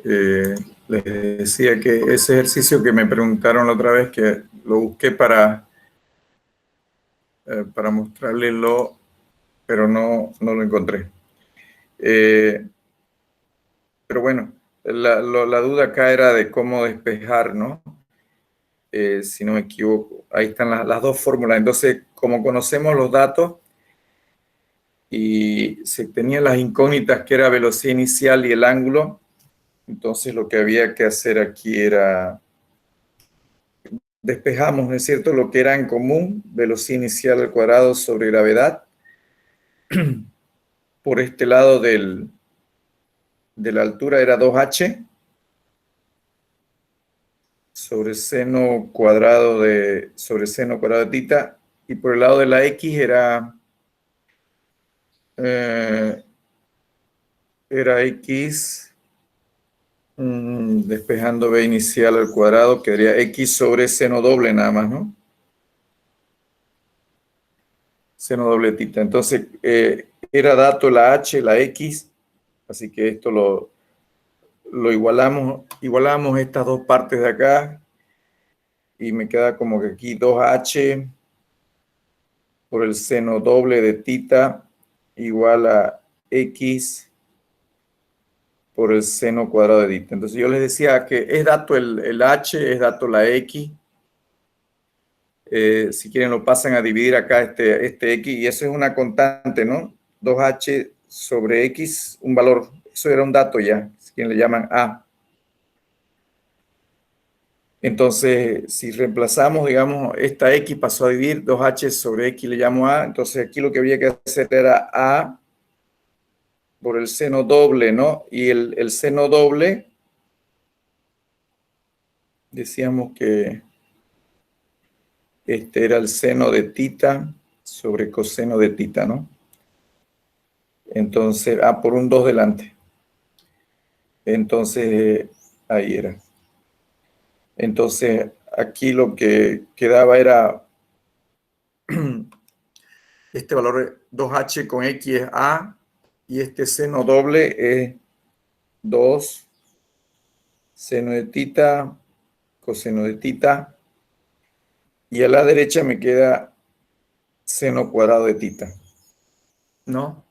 Eh, Les decía que ese ejercicio que me preguntaron la otra vez, que lo busqué para mostrarles, pero no lo encontré. Pero bueno, la duda acá era de cómo despejar, ¿no? Si no me equivoco. Ahí están las dos fórmulas. Entonces, como conocemos los datos y se tenían las incógnitas que era velocidad inicial y el ángulo, entonces lo que había que hacer aquí era despejamos, ¿no es cierto?, lo que era en común, velocidad inicial al cuadrado sobre gravedad, por este lado de la altura era 2h sobre seno cuadrado de tita, y por el lado de la x eh, era x, despejando b inicial al cuadrado, quedaría x sobre seno doble nada más, ¿no? Seno doble tita. Entonces, era dato la h, la x, así que esto lo igualamos estas dos partes de acá, y me queda como que aquí 2h por el seno doble de tita igual a x por el seno cuadrado de tita. Entonces yo les decía que es dato el h, es dato la x. Si quieren lo pasan a dividir acá este x, y eso es una constante, ¿no? 2h sobre x, un valor, eso era un dato ya, si quieren le llaman a. Entonces, si reemplazamos, digamos, esta x pasó a dividir 2h sobre x, le llamo a, entonces aquí lo que había que hacer era a por el seno doble, ¿no? Y el seno doble, decíamos que este era el seno de tita sobre coseno de tita, ¿no? Entonces, por un 2 delante. Entonces, ahí era. Entonces, aquí lo que quedaba era este valor 2h con x es a, y este seno doble es 2 seno de tita, coseno de tita, y a la derecha me queda seno cuadrado de tita, ¿no?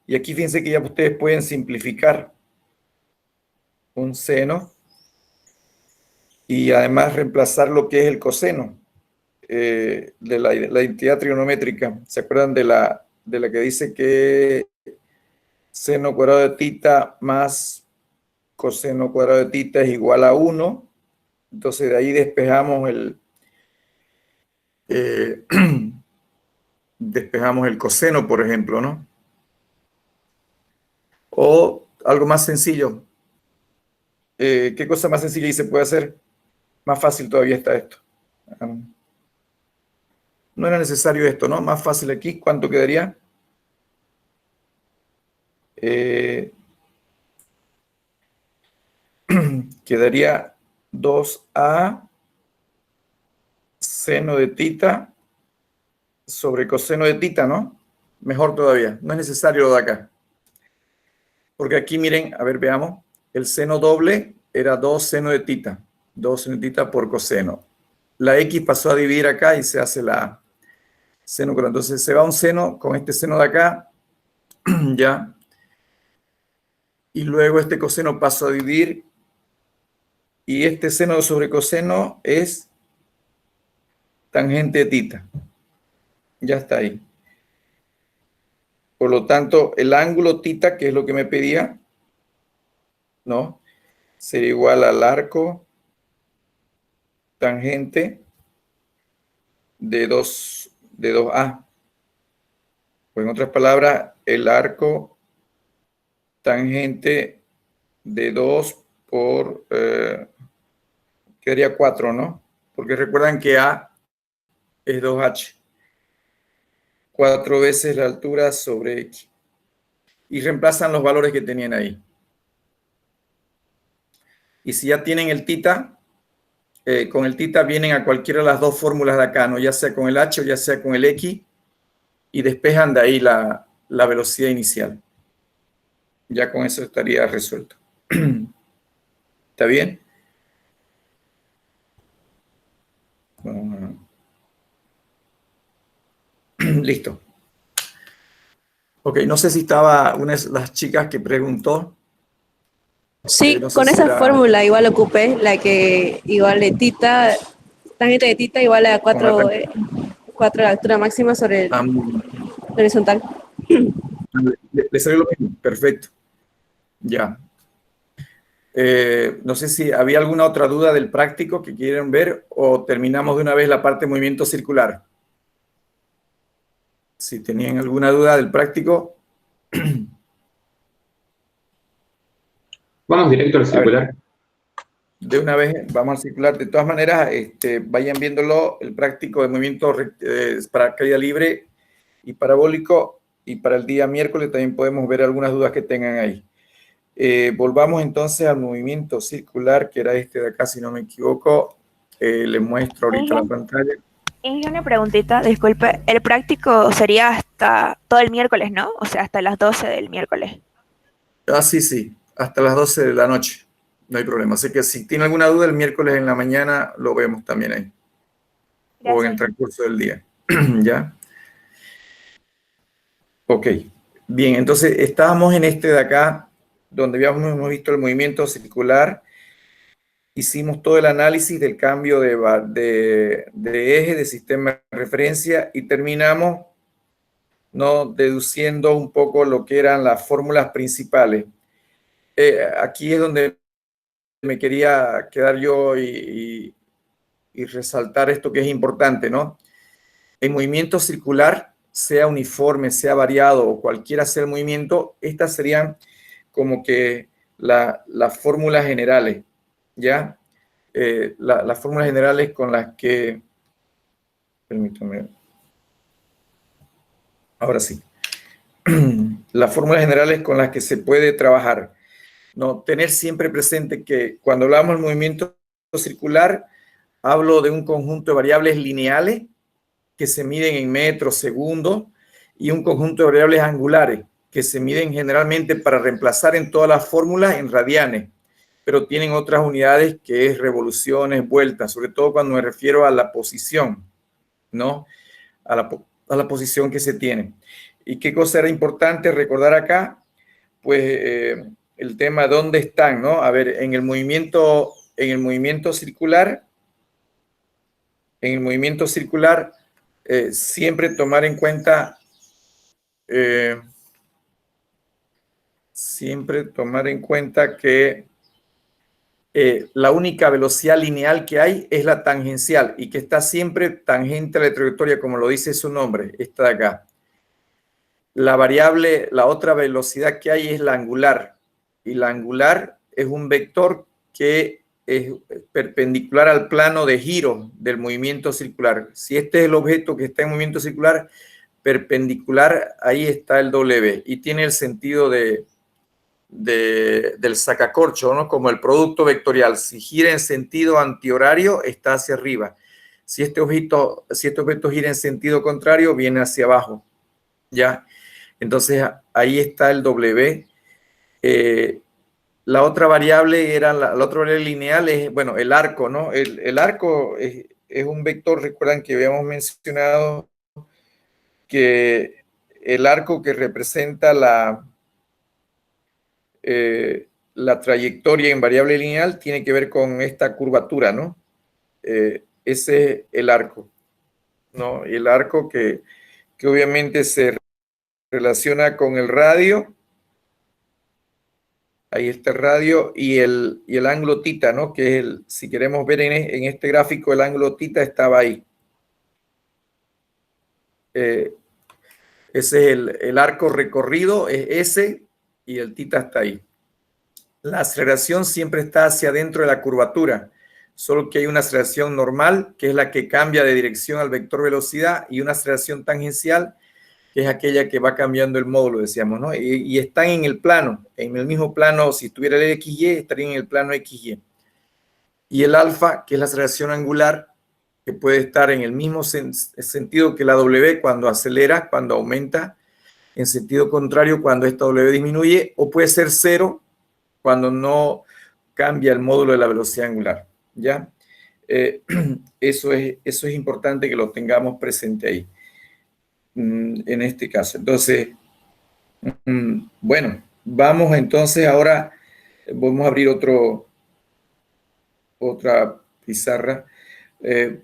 Y aquí fíjense que ya ustedes pueden simplificar un seno y además reemplazar lo que es el coseno de la identidad trigonométrica. ¿Se acuerdan de la que dice que seno cuadrado de tita más coseno cuadrado de tita es igual a 1? Entonces de ahí eh, despejamos el coseno, por ejemplo, ¿no? O algo más sencillo. ¿Qué cosa más sencilla y se puede hacer? Más fácil todavía está esto. No era necesario esto, ¿no? Más fácil aquí. ¿Cuánto quedaría? Quedaría 2a seno de tita sobre coseno de tita, ¿no? Mejor todavía. No es necesario lo de acá. Porque aquí, miren, a ver, veamos. El seno doble era 2 seno de tita. 2 seno de tita por coseno. La x pasó a dividir acá y se hace la seno. Entonces se va un seno con este seno de acá, ya. Y luego este coseno pasó a dividir. Y este seno sobre coseno es tangente de tita. Ya está ahí. Por lo tanto, el ángulo tita, que es lo que me pedía, ¿no? Sería igual al arco tangente de 2a. O en otras palabras, el arco tangente de 2 por, quedaría 4, ¿no? Porque recuerdan que a es 2h. 4 veces la altura sobre x. Y reemplazan los valores que tenían ahí. Y si ya tienen el tita, con el tita vienen a cualquiera de las dos fórmulas de acá, ¿no? Ya sea con el h o ya sea con el x, y despejan de ahí la velocidad inicial. Ya con eso estaría resuelto. ¿Está bien? Bueno, listo. Ok, no sé si estaba una de las chicas que preguntó. Sí, No sé con si esa era fórmula igual ocupé, la que igual de tita, tangente de tita igual a con la 4, 4 de altura máxima sobre el horizontal. le salió lo mismo. Perfecto. Ya. No sé si había alguna otra duda del práctico que quieren ver o terminamos de una vez la parte de movimiento circular. Si tenían alguna duda del práctico. Vamos directo al A ver, circular. de una vez vamos al circular. De todas maneras, vayan viéndolo, el práctico de movimiento para caída libre y parabólico, y para el día miércoles también podemos ver algunas dudas que tengan ahí. Volvamos entonces al movimiento circular, que era este de acá, si no me equivoco. Les muestro ahorita la pantalla. Y una preguntita, disculpe, el práctico sería hasta todo el miércoles, ¿no? O sea, hasta las 12 del miércoles. Ah, sí, sí, hasta las 12 de la noche, no hay problema. Así que si tiene alguna duda, el miércoles en la mañana lo vemos también ahí, o en el Gracias. transcurso del día. ¿Ya? Ok, bien, entonces estábamos en este de acá, donde hemos visto el movimiento circular, hicimos todo el análisis del cambio de eje, de sistema de referencia, y terminamos, ¿no?, deduciendo un poco lo que eran las fórmulas principales. Aquí es donde me quería quedar yo y resaltar esto que es importante, ¿no? El movimiento circular, sea uniforme, sea variado o cualquiera sea el movimiento, estas serían como que las fórmulas generales, ¿ya? Las fórmulas generales con las que, permítame, ahora sí, las fórmulas generales con las que se puede trabajar, ¿no? Tener siempre presente que cuando hablamos del movimiento circular, hablo de un conjunto de variables lineales que se miden en metros, segundos, y un conjunto de variables angulares que se miden generalmente para reemplazar en todas las fórmulas en radianes, pero tienen otras unidades que es revoluciones, vueltas, sobre todo cuando me refiero a la posición, ¿no? A la posición que se tiene. ¿Y qué cosa era importante recordar acá? Pues el tema dónde están, ¿no? A ver, en el movimiento circular, siempre tomar en cuenta, que la única velocidad lineal que hay es la tangencial y que está siempre tangente a la trayectoria, como lo dice su nombre, esta de acá. La otra velocidad que hay es la angular, y la angular es un vector que es perpendicular al plano de giro del movimiento circular. Si este es el objeto que está en movimiento circular, perpendicular, ahí está el W, y tiene el sentido del sacacorcho, ¿no? Como el producto vectorial. Si gira en sentido antihorario, está hacia arriba. Si este objeto gira en sentido contrario, viene hacia abajo, ¿ya? Entonces, ahí está el W. La otra variable la otra variable lineal es, bueno, el arco, ¿no? El arco es un vector. Recuerdan que habíamos mencionado que el arco que representa la trayectoria en variable lineal tiene que ver con esta curvatura, ¿no? Ese es el arco, ¿no? El arco que obviamente se relaciona con el radio. Ahí está el radio y el ángulo tita, ¿no? Que es si queremos ver en este gráfico, el ángulo tita estaba ahí. Ese es el arco recorrido, es ese, y el tita está ahí. La aceleración siempre está hacia adentro de la curvatura, solo que hay una aceleración normal, que es la que cambia de dirección al vector velocidad, y una aceleración tangencial, que es aquella que va cambiando el módulo, decíamos, ¿no? Y están en el plano, en el mismo plano. Si estuviera el XY, estaría en el plano XY. Y el alfa, que es la aceleración angular, que puede estar en el mismo sentido que la W cuando acelera, cuando aumenta, en sentido contrario cuando esta W disminuye, o puede ser cero cuando no cambia el módulo de la velocidad angular, ¿ya? Eso es importante que lo tengamos presente ahí, en este caso. Entonces, bueno, vamos entonces ahora, vamos a abrir otra pizarra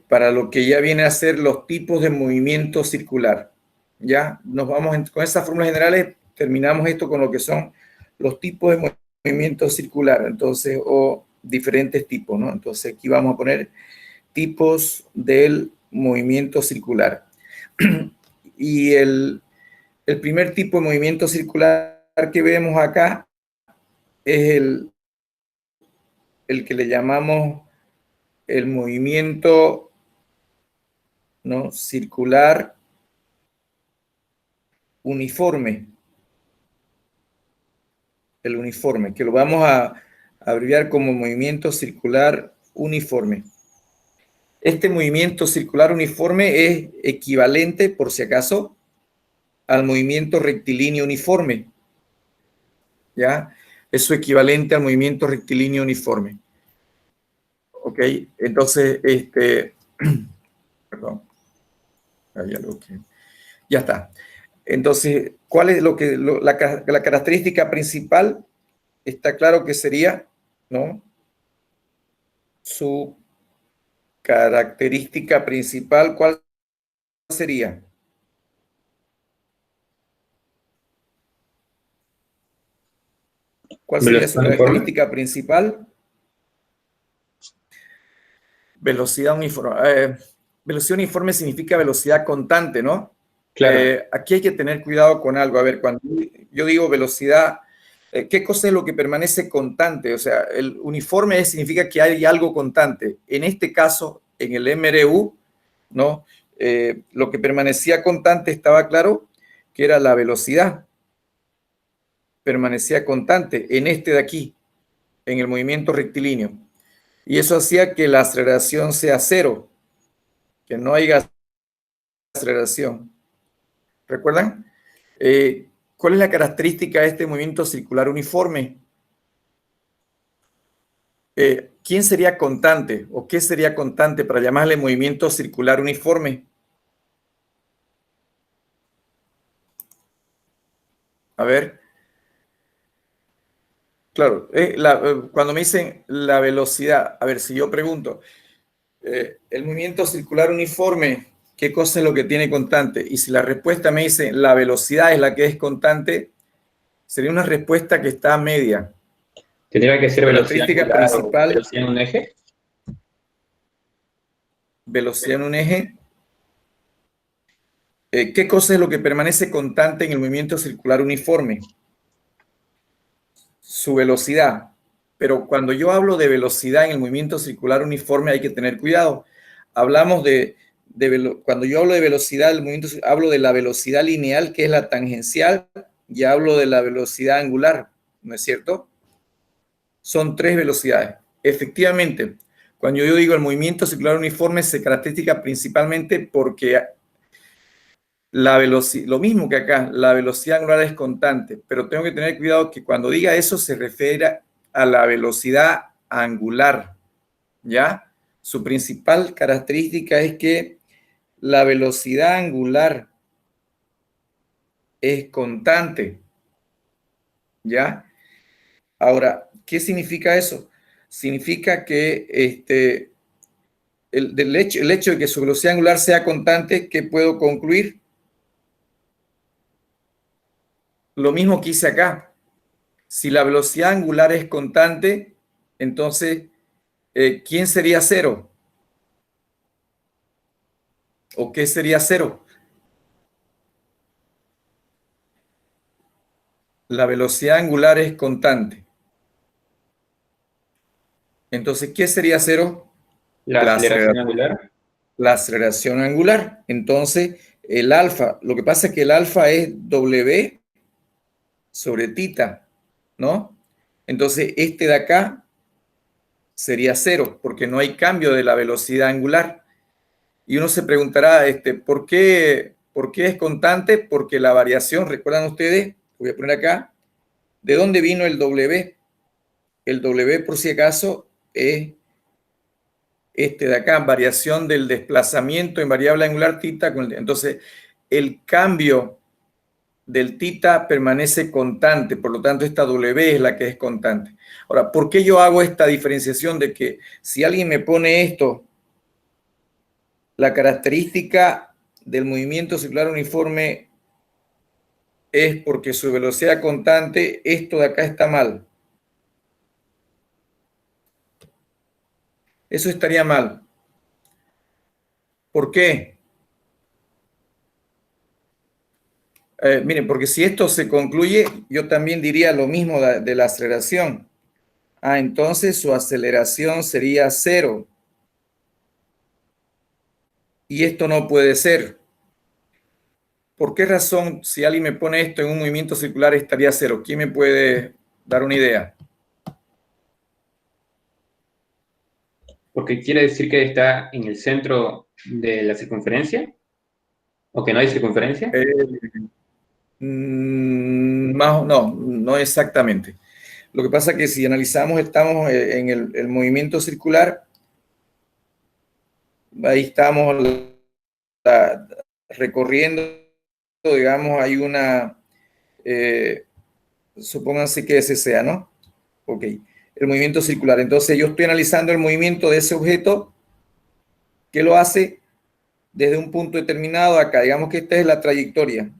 para lo que ya viene a ser los tipos de movimiento circular. Ya nos vamos con esas fórmulas generales, terminamos esto con lo que son los tipos de movimiento circular, entonces, o diferentes tipos, ¿no? Entonces aquí vamos a poner tipos del movimiento circular. Y el primer tipo de movimiento circular que vemos acá es el que le llamamos el movimiento, ¿no?, circular uniforme. El uniforme, que lo vamos a abreviar como movimiento circular uniforme. Este movimiento circular uniforme es equivalente, por si acaso, al movimiento rectilíneo uniforme. ¿Ya? Es su equivalente al movimiento rectilíneo uniforme. ¿Ok? Entonces, perdón. Hay algo que... Ya está. Entonces, ¿cuál es la característica principal? Está claro que sería, ¿no?, su característica principal, ¿cuál sería? ¿Cuál sería su característica principal? Velocidad uniforme. Velocidad uniforme significa velocidad constante, ¿no? Claro. Aquí hay que tener cuidado con algo. A ver, cuando yo digo velocidad, ¿qué cosa es lo que permanece constante? O sea, el uniforme significa que hay algo constante. En este caso, en el MRU, ¿no? Lo que permanecía constante, estaba claro que era la velocidad. Permanecía constante en este de aquí, en el movimiento rectilíneo. Y eso hacía que la aceleración sea cero, que no haya aceleración. ¿Recuerdan? ¿Cuál es la característica de este movimiento circular uniforme? ¿Quién sería constante o qué sería constante para llamarle movimiento circular uniforme? A ver. Claro, cuando me dicen la velocidad, a ver, si yo pregunto, el movimiento circular uniforme, ¿qué cosa es lo que tiene constante? Y si la respuesta me dice la velocidad es la que es constante, sería una respuesta que está a media. ¿Tendría que ser velocidad Característica angular o principal, velocidad en un eje? velocidad en un eje. ¿Qué cosa es lo que permanece constante en el movimiento circular uniforme? Su velocidad. Pero cuando yo hablo de velocidad en el movimiento circular uniforme hay que tener cuidado. Hablamos cuando yo hablo de velocidad del movimiento, hablo de la velocidad lineal, que es la tangencial, y hablo de la velocidad angular, ¿no es cierto? Son tres velocidades. Efectivamente, cuando yo digo el movimiento circular uniforme se caracteriza principalmente porque la velocidad, lo mismo que acá, la velocidad angular es constante, pero tengo que tener cuidado que cuando diga eso se refiere a la velocidad angular, ¿ya? Su principal característica es que la velocidad angular es constante, ¿ya? Ahora, ¿qué significa eso? Significa que el hecho de que su velocidad angular sea constante, ¿qué puedo concluir? Lo mismo que hice acá. Si la velocidad angular es constante, entonces, ¿quién sería cero? ¿O qué sería cero? La velocidad angular es constante. Entonces, ¿qué sería cero? La aceleración angular. La aceleración angular. Entonces, el alfa, lo que pasa es que el alfa es W sobre tita, ¿no? Entonces, este de acá sería cero, porque no hay cambio de la velocidad angular. Y uno se preguntará, ¿por qué es constante? Porque la variación, ¿recuerdan ustedes? Voy a poner acá, ¿de dónde vino el W? el W, por si acaso, es este de acá, variación del desplazamiento en variable angular θ. Entonces, el cambio del θ permanece constante, por lo tanto, esta W es la que es constante. Ahora, ¿por qué yo hago esta diferenciación de que si alguien me pone esto, la característica del movimiento circular uniforme es porque su velocidad constante, esto de acá está mal? Eso estaría mal. ¿Por qué? Miren, porque si esto se concluye, yo también diría lo mismo de la aceleración. Entonces su aceleración sería 0. Y esto no puede ser. ¿Por qué razón, si alguien me pone esto en un movimiento circular, estaría 0? ¿Quién me puede dar una idea? Porque quiere decir que está en el centro de la circunferencia, o que no hay circunferencia. No exactamente. Lo que pasa es que si analizamos, estamos en el movimiento circular, ahí estamos recorriendo, digamos, hay una, supónganse que ese sea, ¿no? Ok, el movimiento circular. Entonces yo estoy analizando el movimiento de ese objeto que lo hace desde un punto determinado acá. Digamos que esta es la trayectoria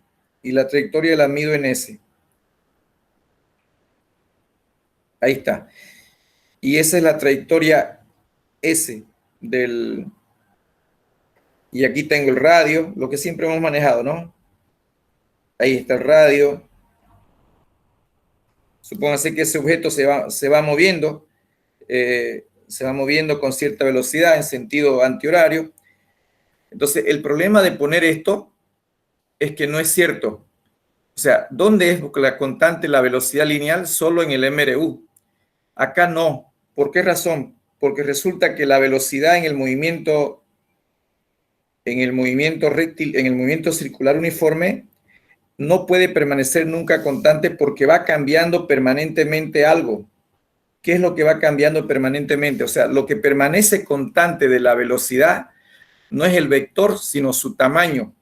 y la trayectoria la mido en S. Ahí está. Y esa es la trayectoria S del... Y aquí tengo el radio, lo que siempre hemos manejado, ¿no? Ahí está el radio. Supóngase que ese objeto se va moviendo con cierta velocidad en sentido antihorario. Entonces, el problema de poner esto es que no es cierto. O sea, ¿dónde es la constante la velocidad lineal? Solo en el MRU. Acá no. ¿Por qué razón? Porque resulta que la velocidad en el movimiento rectil, en el movimiento circular uniforme, no puede permanecer nunca constante porque va cambiando permanentemente algo. ¿Qué es lo que va cambiando permanentemente? O sea, lo que permanece constante de la velocidad no es el vector, sino su tamaño.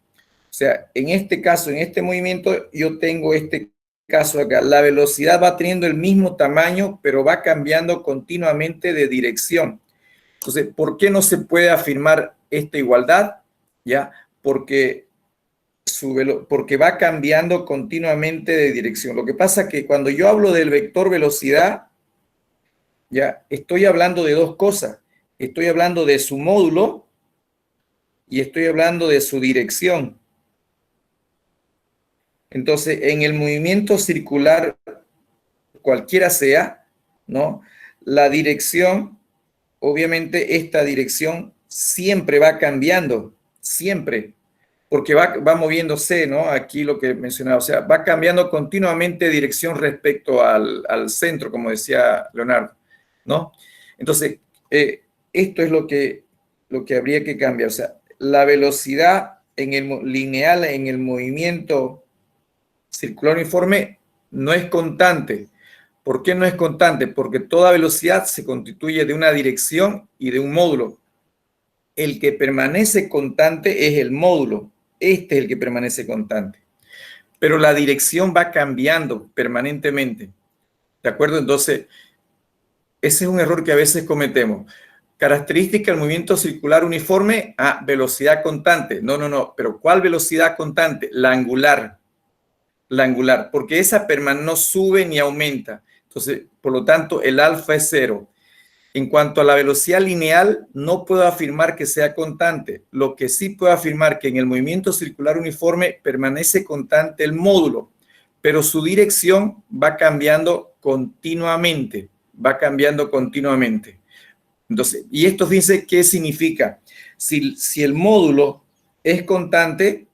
O sea, en este caso, en este movimiento, yo tengo este caso acá. La velocidad va teniendo el mismo tamaño, pero va cambiando continuamente de dirección. Entonces, ¿por qué no se puede afirmar esta igualdad? ¿Ya? Porque va cambiando continuamente de dirección. Lo que pasa es que cuando yo hablo del vector velocidad, ya estoy hablando de dos cosas. Estoy hablando de su módulo y estoy hablando de su dirección. Entonces, en el movimiento circular, cualquiera sea, ¿no? La dirección, obviamente esta dirección siempre va cambiando, siempre, porque va moviéndose, ¿no? Aquí lo que mencionaba, o sea, va cambiando continuamente de dirección respecto al centro, como decía Leonardo, ¿no? Entonces, esto es lo que habría que cambiar, o sea, la velocidad lineal en el movimiento circular uniforme no es constante. ¿Por qué no es constante? Porque toda velocidad se constituye de una dirección y de un módulo. El que permanece constante es el módulo. Este es el que permanece constante. Pero la dirección va cambiando permanentemente. ¿De acuerdo? Entonces, ese es un error que a veces cometemos. Característica del movimiento circular uniforme, velocidad constante. No. ¿Pero cuál velocidad constante? La angular. La angular, porque esa no sube ni aumenta. Entonces, por lo tanto, el alfa es 0. En cuanto a la velocidad lineal, no puedo afirmar que sea constante. Lo que sí puedo afirmar que en el movimiento circular uniforme permanece constante el módulo, pero su dirección va cambiando continuamente. Va cambiando continuamente. Entonces, y esto dice, ¿qué significa? Si el módulo es constante,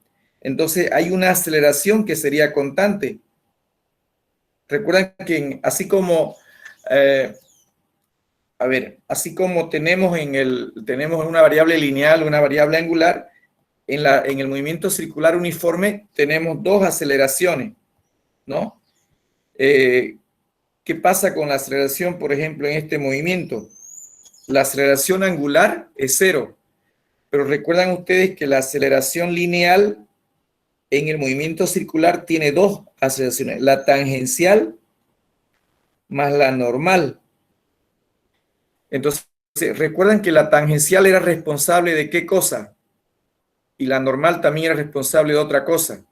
entonces hay una aceleración que sería constante. Recuerden que así como tenemos tenemos una variable lineal, una variable angular, en el movimiento circular uniforme tenemos dos aceleraciones, ¿no? ¿Qué ¿qué pasa con la aceleración, por ejemplo, en este movimiento? La aceleración angular es 0, pero recuerdan ustedes que la aceleración lineal en el movimiento circular tiene 2 aceleraciones, la tangencial más la normal. Entonces, recuerdan que la tangencial era responsable de qué cosa, y la normal también era responsable de otra cosa.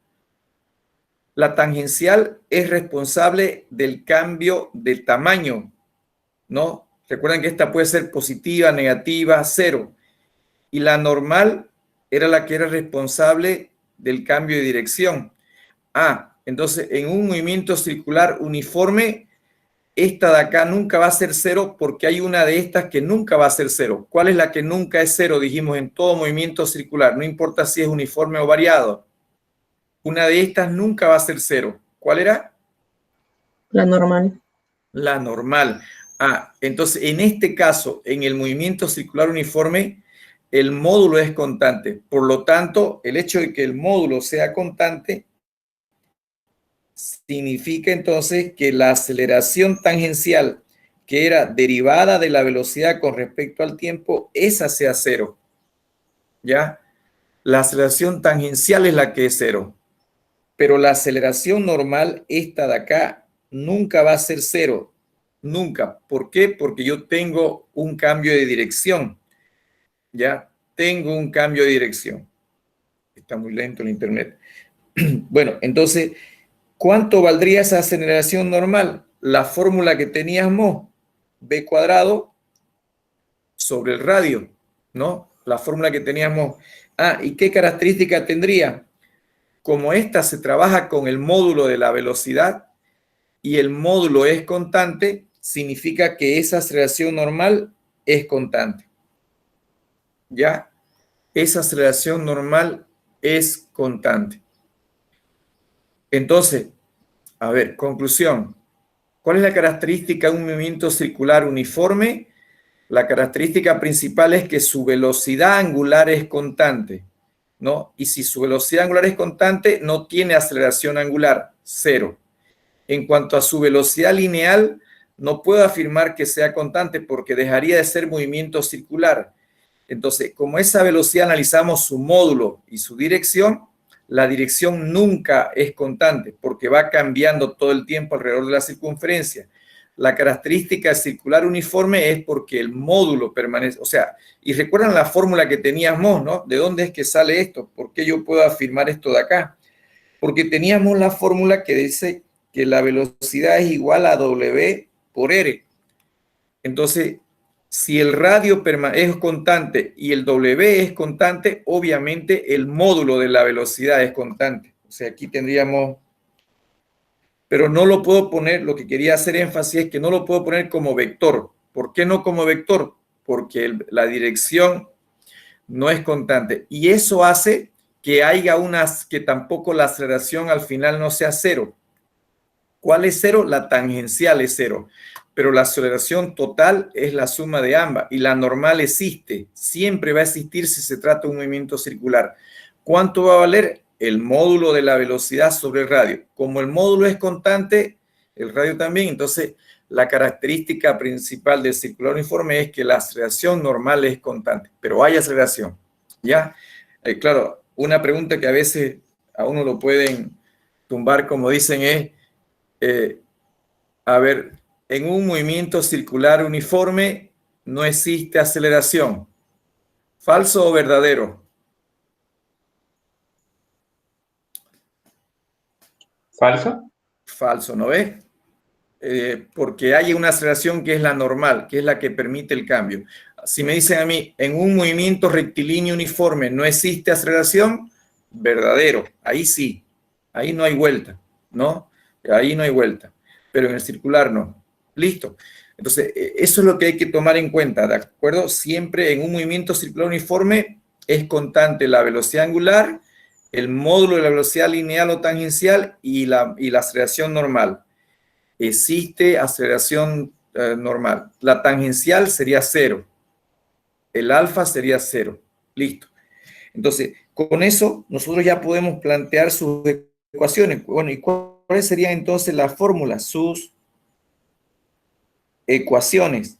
La tangencial es responsable del cambio de tamaño, ¿no? Recuerden que esta puede ser positiva, negativa, 0. Y la normal era la que era responsable del cambio de dirección. Entonces en un movimiento circular uniforme, esta de acá nunca va a ser 0 porque hay una de estas que nunca va a ser 0. ¿Cuál es la que nunca es 0? Dijimos en todo movimiento circular, no importa si es uniforme o variado. Una de estas nunca va a ser 0. ¿Cuál era? La normal. La normal. Entonces en este caso, en el movimiento circular uniforme, el módulo es constante. Por lo tanto, el hecho de que el módulo sea constante significa entonces que la aceleración tangencial, que era derivada de la velocidad con respecto al tiempo, esa sea 0. ¿Ya? La aceleración tangencial es la que es 0. Pero la aceleración normal, esta de acá, nunca va a ser 0. Nunca. ¿Por qué? Porque yo tengo un cambio de dirección. ¿Ya? Tengo un cambio de dirección. Está muy lento el internet. Bueno, entonces, ¿cuánto valdría esa aceleración normal? La fórmula que teníamos, b cuadrado sobre el radio, ¿no? La fórmula que teníamos. ¿Y qué característica tendría? Como esta se trabaja con el módulo de la velocidad y el módulo es constante, significa que esa aceleración normal es constante. ¿Ya? Esa aceleración normal es constante. Entonces, a ver, conclusión. ¿Cuál es la característica de un movimiento circular uniforme? La característica principal es que su velocidad angular es constante, ¿no? Y si su velocidad angular es constante, no tiene aceleración angular, 0. En cuanto a su velocidad lineal, no puedo afirmar que sea constante porque dejaría de ser movimiento circular. Entonces, como esa velocidad analizamos su módulo y su dirección, la dirección nunca es constante porque va cambiando todo el tiempo alrededor de la circunferencia. La característica circular uniforme es porque el módulo permanece, o sea, y recuerdan la fórmula que teníamos, ¿no? ¿De dónde es que sale esto? ¿Por qué yo puedo afirmar esto de acá? Porque teníamos la fórmula que dice que la velocidad es igual a W por R. Entonces, si el radio es constante y el W es constante, obviamente el módulo de la velocidad es constante. O sea, aquí tendríamos... Pero no lo puedo poner, lo que quería hacer énfasis es que no lo puedo poner como vector. ¿Por qué no como vector? Porque la dirección no es constante. Y eso hace que haya que tampoco la aceleración al final no sea 0. ¿Cuál es 0? La tangencial es 0. Pero la aceleración total es la suma de ambas. Y la normal existe. Siempre va a existir si se trata de un movimiento circular. ¿Cuánto va a valer? El módulo de la velocidad sobre el radio. Como el módulo es constante, el radio también. Entonces, la característica principal del circular uniforme es que la aceleración normal es constante. Pero hay aceleración. ¿Ya? Claro, una pregunta que a veces a uno lo pueden tumbar, como dicen, es... a ver, en un movimiento circular uniforme no existe aceleración. ¿Falso o verdadero? ¿Falso? Falso, ¿no ves? Porque hay una aceleración que es la normal, que es la que permite el cambio. Si me dicen a mí, en un movimiento rectilíneo uniforme no existe aceleración, verdadero. Ahí sí, ahí no hay vuelta, ¿no? Ahí no hay vuelta. Pero en el circular no. Listo. Entonces, eso es lo que hay que tomar en cuenta, ¿de acuerdo? Siempre en un movimiento circular uniforme es constante la velocidad angular, el módulo de la velocidad lineal o tangencial y la aceleración normal. Existe aceleración normal. La tangencial sería 0. El alfa sería 0. Listo. Entonces, con eso nosotros ya podemos plantear sus ecuaciones. Bueno, ¿y cuáles serían entonces las fórmulas? ecuaciones.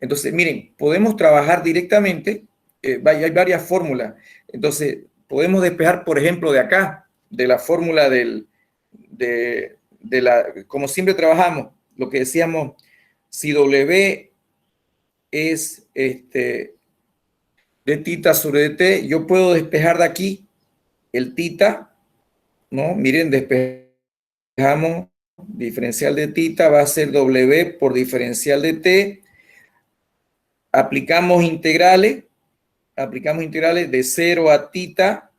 Entonces, miren, podemos trabajar directamente, hay varias fórmulas. Entonces, podemos despejar, por ejemplo, de acá, de la fórmula como siempre trabajamos, lo que decíamos, si W es de tita sobre dt, yo puedo despejar de aquí el tita, ¿no? Miren, despejamos diferencial de tita, va a ser W por diferencial de t. Aplicamos integrales de 0 a tita,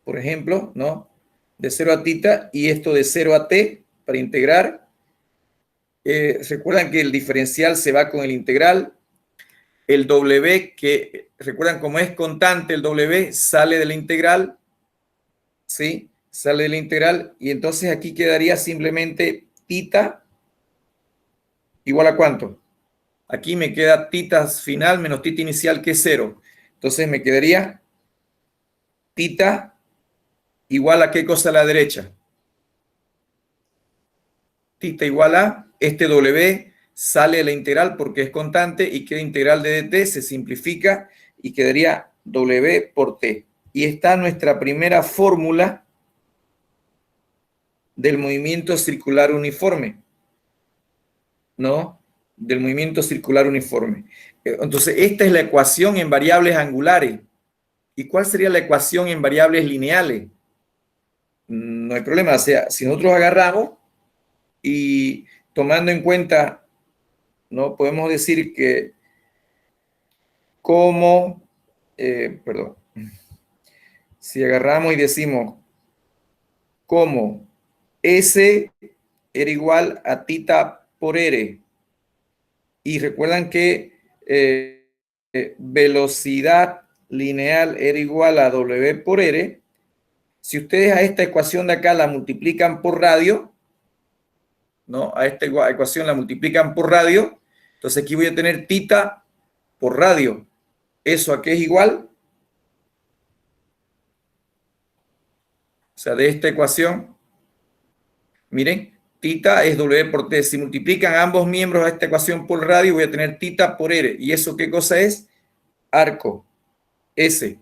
por ejemplo, ¿no? De 0 a tita y esto de 0 a t para integrar. Recuerdan que el diferencial se va con el integral. El W, que recuerdan como es constante, el W sale de la integral, ¿sí? Sale de la integral y entonces aquí quedaría simplemente tita igual a ¿cuánto? Aquí me queda tita final menos tita inicial, que es 0. Entonces me quedaría tita igual a ¿qué cosa a la derecha? Tita igual a este W sale de la integral porque es constante y queda integral de dt, se simplifica y quedaría W por t. Y está nuestra primera fórmula del movimiento circular uniforme, ¿no? Del movimiento circular uniforme. Entonces, esta es la ecuación en variables angulares. ¿Y cuál sería la ecuación en variables lineales? No hay problema. O sea, si nosotros agarramos y tomando en cuenta, ¿no? Podemos decir que perdón, si agarramos y decimos como S era igual a tita por R, y recuerdan que velocidad lineal era igual a W por R, si ustedes a esta ecuación de acá la multiplican por radio, ¿no? A esta ecuación la multiplican por radio, entonces aquí voy a tener tita por radio. ¿Eso a qué es igual? O sea, de esta ecuación, miren, tita es W por T. Si multiplican ambos miembros a esta ecuación por radio, voy a tener tita por R. ¿Y eso qué cosa es? Arco. S.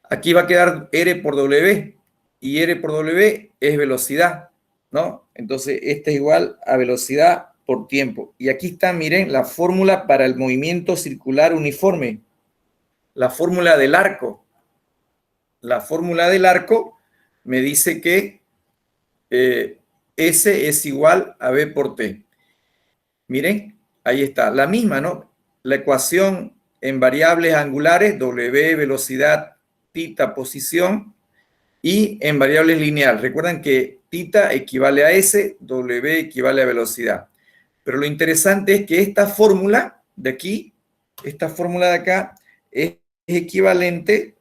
Aquí va a quedar R por W. Y R por W es velocidad, ¿no? Entonces, esta es igual a velocidad por tiempo. Y aquí está, miren, la fórmula para el movimiento circular uniforme. La fórmula del arco. La fórmula del arco me dice que S es igual a V por T. Miren, ahí está, la misma, ¿no? La ecuación en variables angulares, W, velocidad, tita, posición, y en variables lineal. Recuerdan que tita equivale a S, W equivale a velocidad. Pero lo interesante es que esta fórmula de aquí, esta fórmula de acá, es equivalente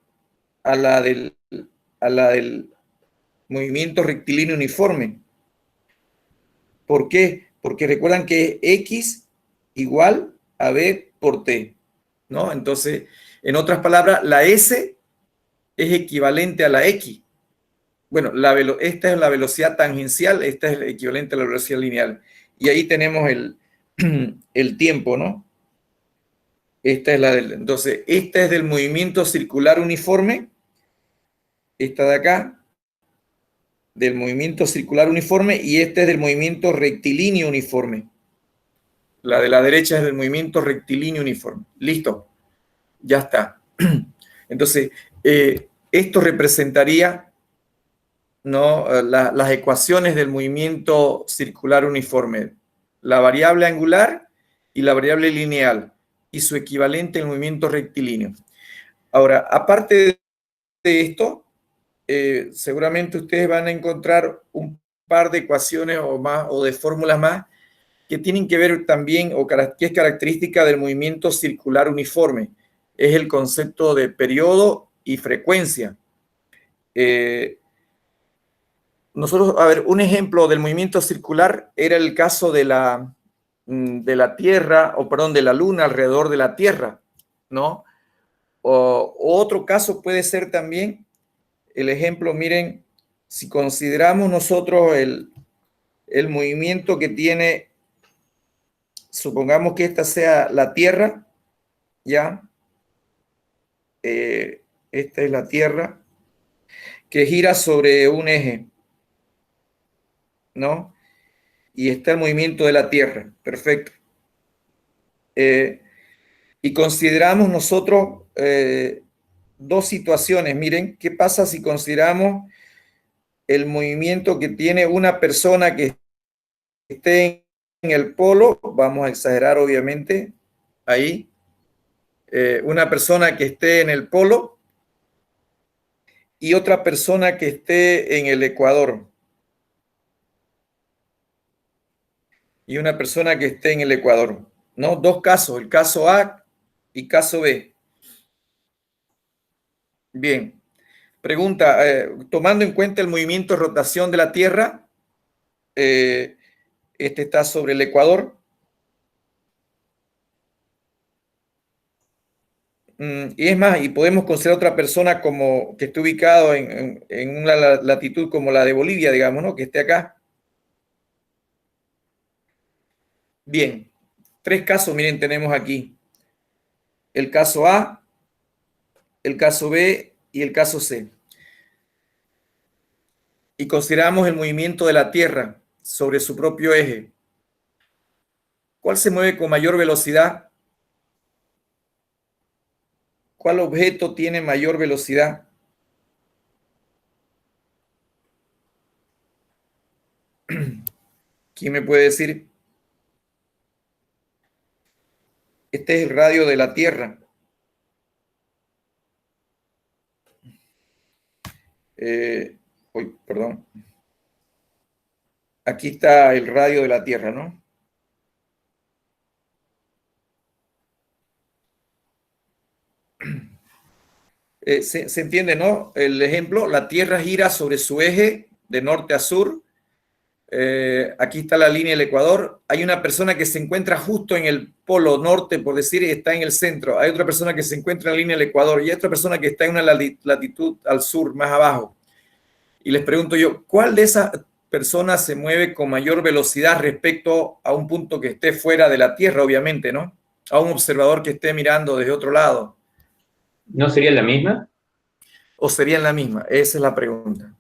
a la del movimiento rectilíneo uniforme. ¿Por qué? Porque recuerdan que X igual a V por T, ¿no? Entonces, en otras palabras, la S es equivalente a la X. Bueno, esta es la velocidad tangencial, esta es equivalente a la velocidad lineal. Y ahí tenemos el tiempo, ¿no? Entonces, esta es del movimiento circular uniforme. Esta de acá, del movimiento circular uniforme, y este es del movimiento rectilíneo uniforme. La de la derecha es del movimiento rectilíneo uniforme. Listo, ya está. Entonces, esto representaría, ¿no? Las ecuaciones del movimiento circular uniforme, la variable angular y la variable lineal, y su equivalente en el movimiento rectilíneo. Ahora, aparte de esto, seguramente ustedes van a encontrar un par de ecuaciones o más, o de fórmulas más, que tienen que ver también, o que es característica del movimiento circular uniforme. Es el concepto de periodo y frecuencia. Nosotros, a ver, un ejemplo del movimiento circular era el caso de la Tierra, o perdón, de la Luna alrededor de la Tierra, ¿no? O otro caso puede ser también el ejemplo, miren, si consideramos nosotros el movimiento que tiene, supongamos que esta sea la Tierra, ¿ya? Esta es la Tierra, que gira sobre un eje, ¿no? Y está el movimiento de la Tierra, perfecto. Y consideramos nosotros dos situaciones. Miren, ¿qué pasa si consideramos el movimiento que tiene una persona que esté en el polo? Vamos a exagerar, obviamente, ahí. Una persona que esté en el polo y otra persona que esté en el ecuador. Y una persona que esté en el ecuador, ¿no? Dos casos, el caso A y caso B. Bien. Pregunta, tomando en cuenta el movimiento de rotación de la Tierra, este está sobre el ecuador. Y es más, y podemos considerar otra persona como que esté ubicado en una latitud como la de Bolivia, digamos, ¿no? Que esté acá. Bien, tres casos, miren, tenemos aquí. El caso A, el caso B y el caso C. Y consideramos el movimiento de la Tierra sobre su propio eje. ¿Cuál se mueve con mayor velocidad? ¿Cuál objeto tiene mayor velocidad? ¿Quién me puede decir? Este es el radio de la Tierra. Perdón. Aquí está el radio de la Tierra, ¿no? Se entiende, ¿no? El ejemplo, la Tierra gira sobre su eje de norte a sur. Aquí está la línea del Ecuador. Hay una persona que se encuentra justo en el polo norte, por decir, y está en el centro. Hay otra persona que se encuentra en la línea del Ecuador y hay otra persona que está en una latitud al sur, más abajo. Y les pregunto yo, ¿cuál de esas personas se mueve con mayor velocidad respecto a un punto que esté fuera de la Tierra, obviamente, ¿no? A un observador que esté mirando desde otro lado. ¿No sería la misma? ¿O serían la misma? Esa es la pregunta.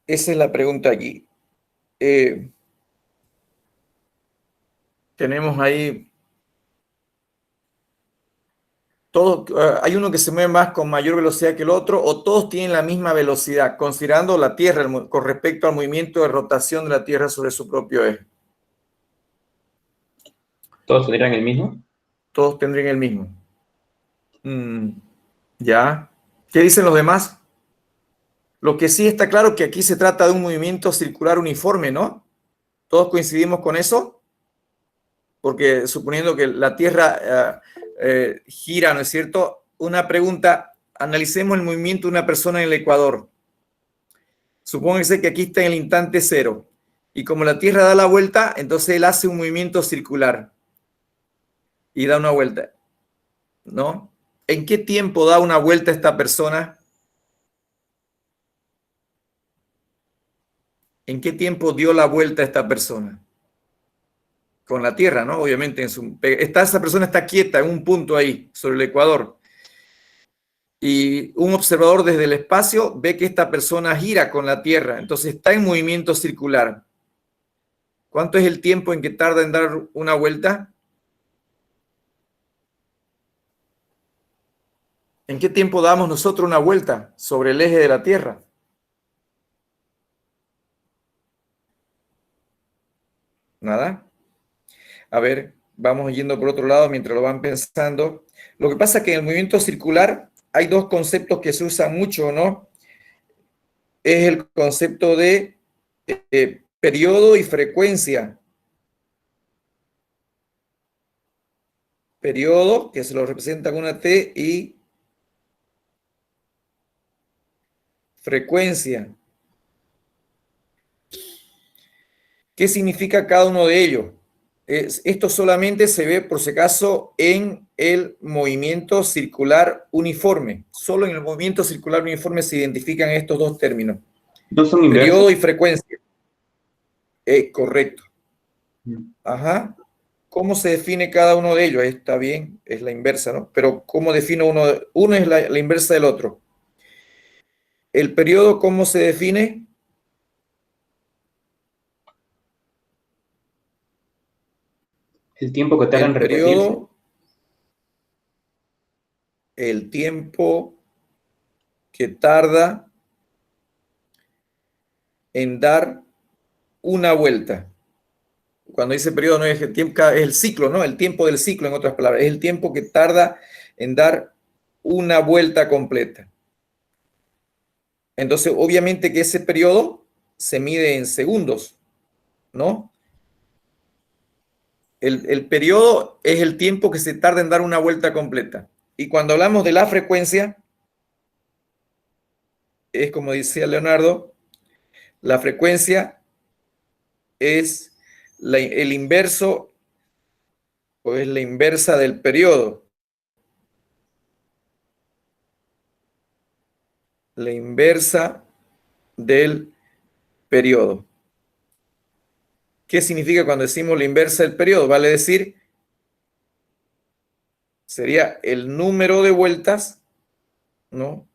Esa es la pregunta aquí. Tenemos ahí... hay uno que se mueve más con mayor velocidad que el otro, o todos tienen la misma velocidad, considerando la Tierra con respecto al movimiento de rotación de la Tierra sobre su propio eje. ¿Todos tendrían el mismo? Todos tendrían el mismo. Ya. ¿Qué dicen los demás? Lo que sí está claro es que aquí se trata de un movimiento circular uniforme, ¿no? ¿Todos coincidimos con eso? Porque suponiendo que la Tierra gira, ¿no es cierto? Una pregunta, analicemos el movimiento de una persona en el Ecuador. Supóngase que aquí está en el instante cero. Y como la Tierra da la vuelta, entonces él hace un movimiento circular. Y da una vuelta, ¿no? ¿En qué tiempo da una vuelta esta persona? ¿En qué tiempo dio la vuelta esta persona? Con la Tierra, ¿no? Obviamente, esa persona está quieta en un punto ahí, sobre el Ecuador. Y un observador desde el espacio ve que esta persona gira con la Tierra, entonces está en movimiento circular. ¿Cuánto es el tiempo en que tarda en dar una vuelta? ¿En qué tiempo damos nosotros una vuelta sobre el eje de la Tierra? Nada. A ver, vamos yendo por otro lado mientras lo van pensando. Lo que pasa es que en el movimiento circular hay dos conceptos que se usan mucho, ¿no? Es el concepto de periodo y frecuencia. Periodo, que se lo representa con una T, y frecuencia. ¿Qué significa cada uno de ellos? Esto solamente se ve, por si acaso, en el movimiento circular uniforme. Solo en el movimiento circular uniforme se identifican estos dos términos. No son inversos. Periodo y frecuencia. Correcto. Ajá. ¿Cómo se define cada uno de ellos? Está bien, es la inversa, ¿no? Pero ¿cómo defino uno? Uno es la inversa del otro. El periodo, ¿cómo se define? El tiempo que tarda en El repetirse. periodo, el tiempo que tarda en dar una vuelta. Cuando dice periodo no es el tiempo, es el ciclo, ¿no? El tiempo del ciclo, en otras palabras. Es el tiempo que tarda en dar una vuelta completa. Entonces, obviamente que ese periodo se mide en segundos, ¿no? El periodo es el tiempo que se tarda en dar una vuelta completa. Y cuando hablamos de la frecuencia, es como decía Leonardo, la frecuencia es el inverso o es la inversa del periodo. La inversa del periodo. ¿Qué significa cuando decimos la inversa del periodo? Vale decir, sería el número de vueltas, ¿no?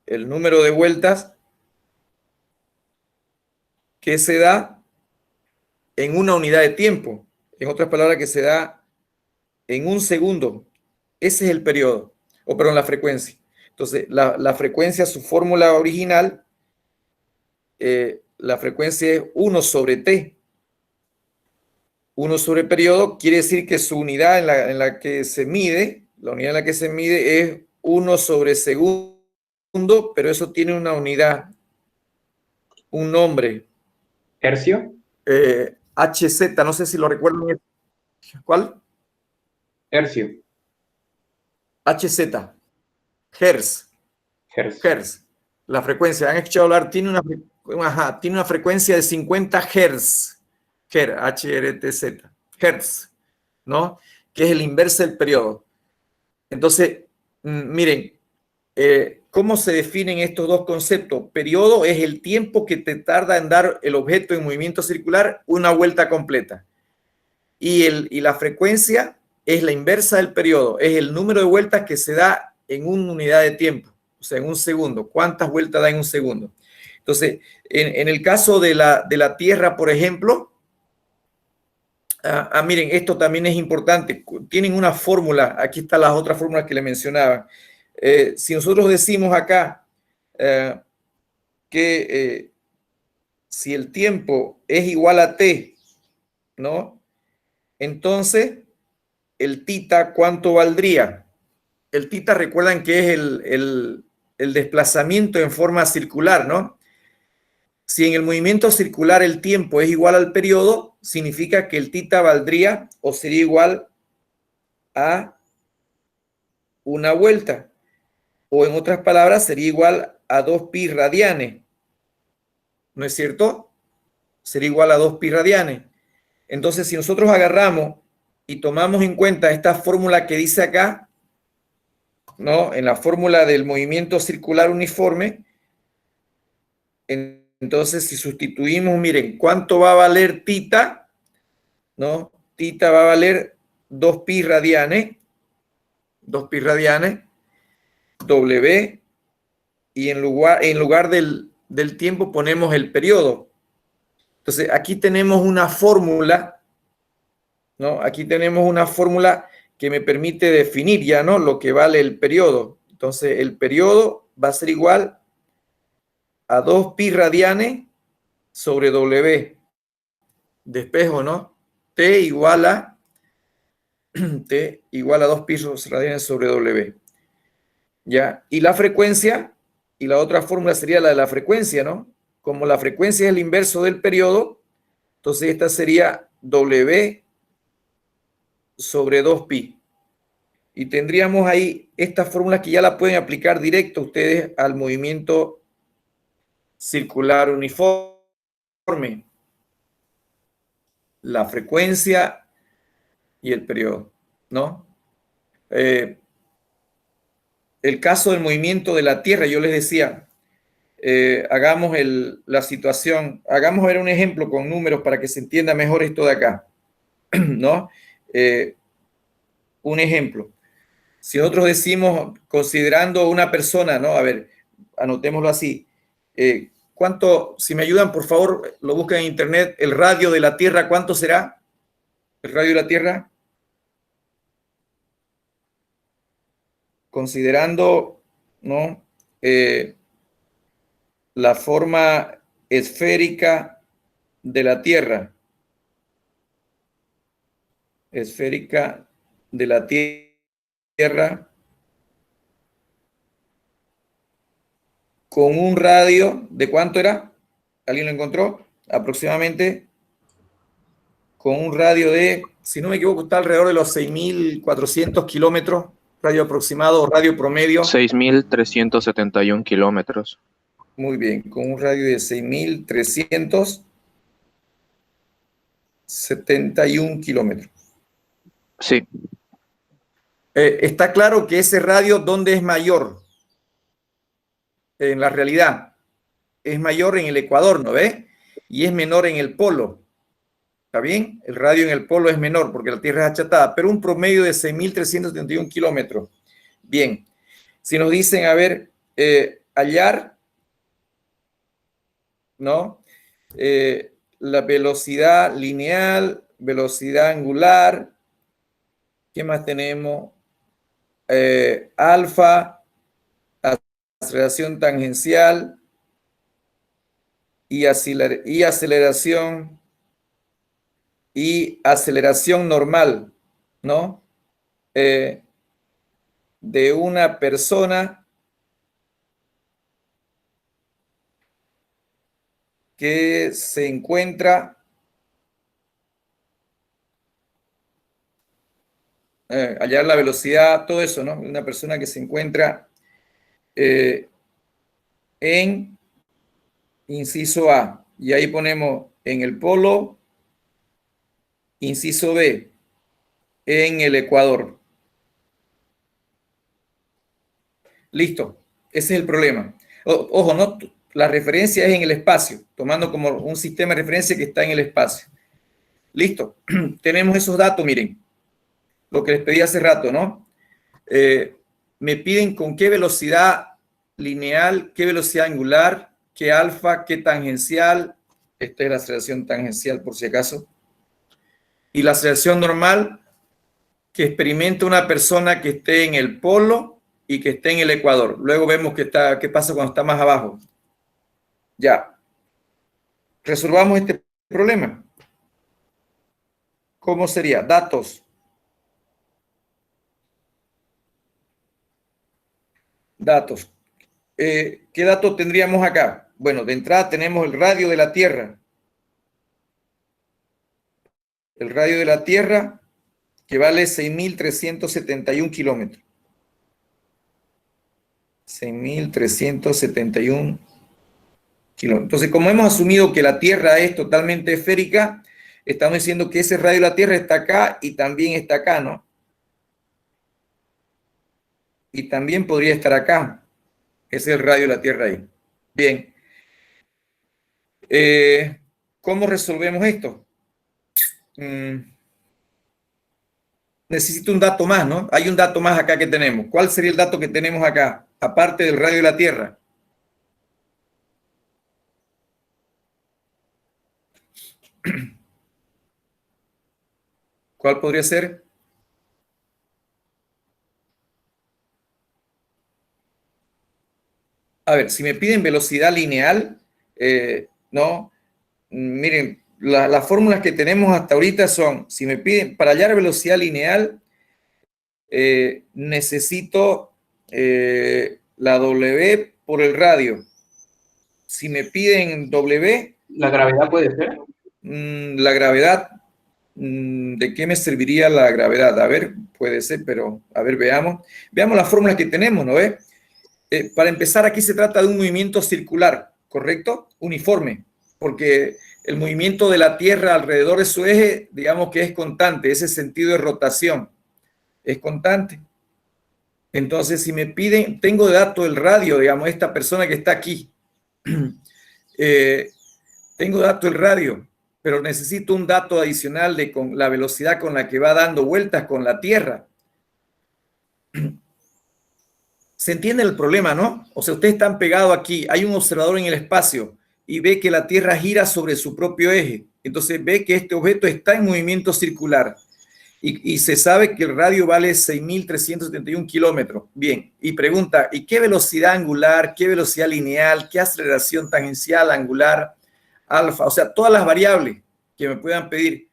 El número de vueltas que se da en una unidad de tiempo. En otras palabras, que se da en un segundo. Ese es el periodo, o perdón, la frecuencia. Entonces, la frecuencia, su fórmula original, la frecuencia es 1 sobre t. 1 sobre periodo quiere decir que su unidad en la que se mide, la unidad en la que se mide es 1 sobre segundo, pero eso tiene una unidad, un nombre. ¿Hercio? HZ, no sé si lo recuerdan. ¿Cuál? Hercio. HZ. Hertz. Hertz. Hertz. La frecuencia, han escuchado hablar, tiene una frecuencia de 50 Hz. H-R-T-Z. Hertz, ¿no? Que es el inverso del periodo. Entonces, miren, ¿cómo se definen estos dos conceptos? Periodo es el tiempo que te tarda en dar el objeto en movimiento circular una vuelta completa. Y la frecuencia es la inversa del periodo, es el número de vueltas que se da en una unidad de tiempo, o sea, en un segundo. ¿Cuántas vueltas da en un segundo? Entonces, en el caso de la Tierra, por ejemplo, miren, esto también es importante. Tienen una fórmula, aquí están las otras fórmulas que le mencionaba. Si nosotros decimos acá que si el tiempo es igual a t, ¿no? Entonces, el tita, ¿cuánto valdría? El tita, recuerdan que es el desplazamiento en forma circular, ¿no? Si en el movimiento circular el tiempo es igual al periodo, significa que el tita valdría o sería igual a una vuelta. O en otras palabras, sería igual a 2 pi radianes. ¿No es cierto? Sería igual a 2 pi radianes. Entonces, si nosotros agarramos y tomamos en cuenta esta fórmula que dice acá, ¿no? En la fórmula del movimiento circular uniforme, entonces si sustituimos, miren, ¿cuánto va a valer tita? ¿No? Tita va a valer 2 pi radianes, 2 pi radianes, W, y en lugar del tiempo ponemos el periodo. Entonces, aquí tenemos una fórmula, ¿no? Aquí tenemos una fórmula que me permite definir ya, ¿no? Lo que vale el periodo. Entonces, el periodo va a ser igual a 2 pi radianes sobre W. De espejo, ¿no? T igual a 2 pi radianes sobre W. ¿Ya? Y la frecuencia, y la otra fórmula sería la de la frecuencia, ¿no? Como la frecuencia es el inverso del periodo, entonces esta sería W sobre 2 pi. Y tendríamos ahí estas fórmulas que ya la pueden aplicar directo ustedes al movimiento circular uniforme. La frecuencia y el periodo, ¿no? el caso del movimiento de la Tierra, yo les decía, hagamos la situación, hagamos ver un ejemplo con números para que se entienda mejor esto de acá, ¿no? Un ejemplo. Si nosotros decimos, considerando una persona, ¿no? A ver, anotémoslo así. ¿Cuánto, si me ayudan, por favor, lo buscan en internet, el radio de la Tierra, ¿cuánto será? El radio de la Tierra. Considerando, ¿no? La forma esférica de la Tierra. Esférica de la Tierra con un radio, ¿de cuánto era? ¿Alguien lo encontró? Aproximadamente con un radio de, si no me equivoco, está alrededor de los 6.400 kilómetros, radio aproximado, radio promedio. 6.371 kilómetros. Muy bien, con un radio de 6.371 kilómetros. Sí. Está claro que ese radio, ¿dónde es mayor? En la realidad, es mayor en el ecuador, ¿no ve? Y es menor en el polo. ¿Está bien? El radio en el polo es menor porque la Tierra es achatada, pero un promedio de 6.371 kilómetros. Bien. Si nos dicen, a ver, hallar, ¿no? La velocidad lineal, velocidad angular, ¿qué más tenemos? Alfa, aceleración tangencial y aceleración normal, ¿no? De una persona que se encuentra hallar la velocidad, todo eso, ¿no? Una persona que se encuentra en inciso A, y ahí ponemos en el polo, inciso B, en el ecuador. Listo, ese es el problema. Ojo, no, la referencia es en el espacio, tomando como un sistema de referencia que está en el espacio. Listo, tenemos esos datos, miren, lo que les pedí hace rato, ¿no? Me piden con qué velocidad lineal, qué velocidad angular, qué alfa, qué tangencial. Esta es la aceleración tangencial, por si acaso. Y la aceleración normal que experimenta una persona que esté en el polo y que esté en el ecuador. Luego vemos qué pasa cuando está más abajo. Ya. Resolvamos este problema. ¿Cómo sería? Datos. Datos. ¿Qué datos tendríamos acá? Bueno, de entrada tenemos el radio de la Tierra. El radio de la Tierra que vale 6.371 kilómetros. 6.371 kilómetros. Entonces, como hemos asumido que la Tierra es totalmente esférica, estamos diciendo que ese radio de la Tierra está acá y también está acá, ¿no? Y también podría estar acá. Ese es el radio de la Tierra ahí. Bien. ¿Cómo resolvemos esto? Necesito un dato más, ¿no? Hay un dato más acá que tenemos. ¿Cuál sería el dato que tenemos acá, aparte del radio de la Tierra? ¿Cuál podría ser? A ver, si me piden velocidad lineal, no, miren, las fórmulas que tenemos hasta ahorita son, si me piden, para hallar velocidad lineal, necesito la W por el radio. Si me piden W... ¿La gravedad puede ser? La gravedad, ¿de qué me serviría la gravedad? A ver, puede ser, pero a ver, veamos. Veamos las fórmulas que tenemos, ¿no ve? Para empezar, aquí se trata de un movimiento circular, ¿correcto? Uniforme, porque el movimiento de la Tierra alrededor de su eje, digamos que es constante, ese sentido de rotación es constante. Entonces, si me piden, tengo de dato el radio, digamos, esta persona que está aquí. Tengo dato el radio, pero necesito un dato adicional de con la velocidad con la que va dando vueltas con la Tierra. ¿Se entiende el problema, no? O sea, ustedes están pegados aquí, hay un observador en el espacio y ve que la Tierra gira sobre su propio eje. Entonces ve que este objeto está en movimiento circular y se sabe que el radio vale 6.371 kilómetros. Bien, y pregunta, ¿y qué velocidad angular, qué velocidad lineal, qué aceleración tangencial, angular, alfa? O sea, todas las variables que me puedan pedir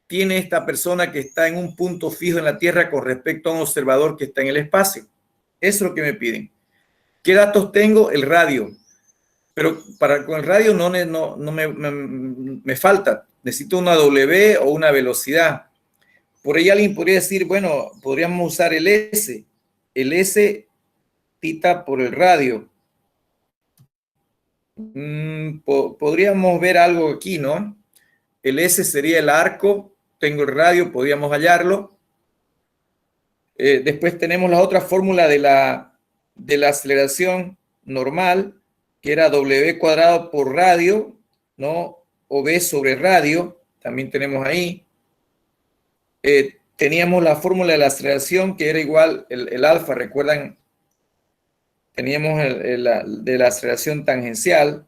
tiene esta persona que está en un punto fijo en la Tierra con respecto a un observador que está en el espacio. Eso es lo que me piden. ¿Qué datos tengo? El radio. Pero con el radio no me falta. Necesito una W o una velocidad. Por ahí alguien podría decir, bueno, podríamos usar el S. El S tita por el radio. Podríamos ver algo aquí, ¿no? El S sería el arco. Tengo el radio, podríamos hallarlo. Después tenemos la otra fórmula de la aceleración normal, que era W cuadrado por radio, ¿no? O V sobre radio, también tenemos ahí. Teníamos la fórmula de la aceleración, que era igual, el alfa, ¿recuerdan? Teníamos de la aceleración tangencial,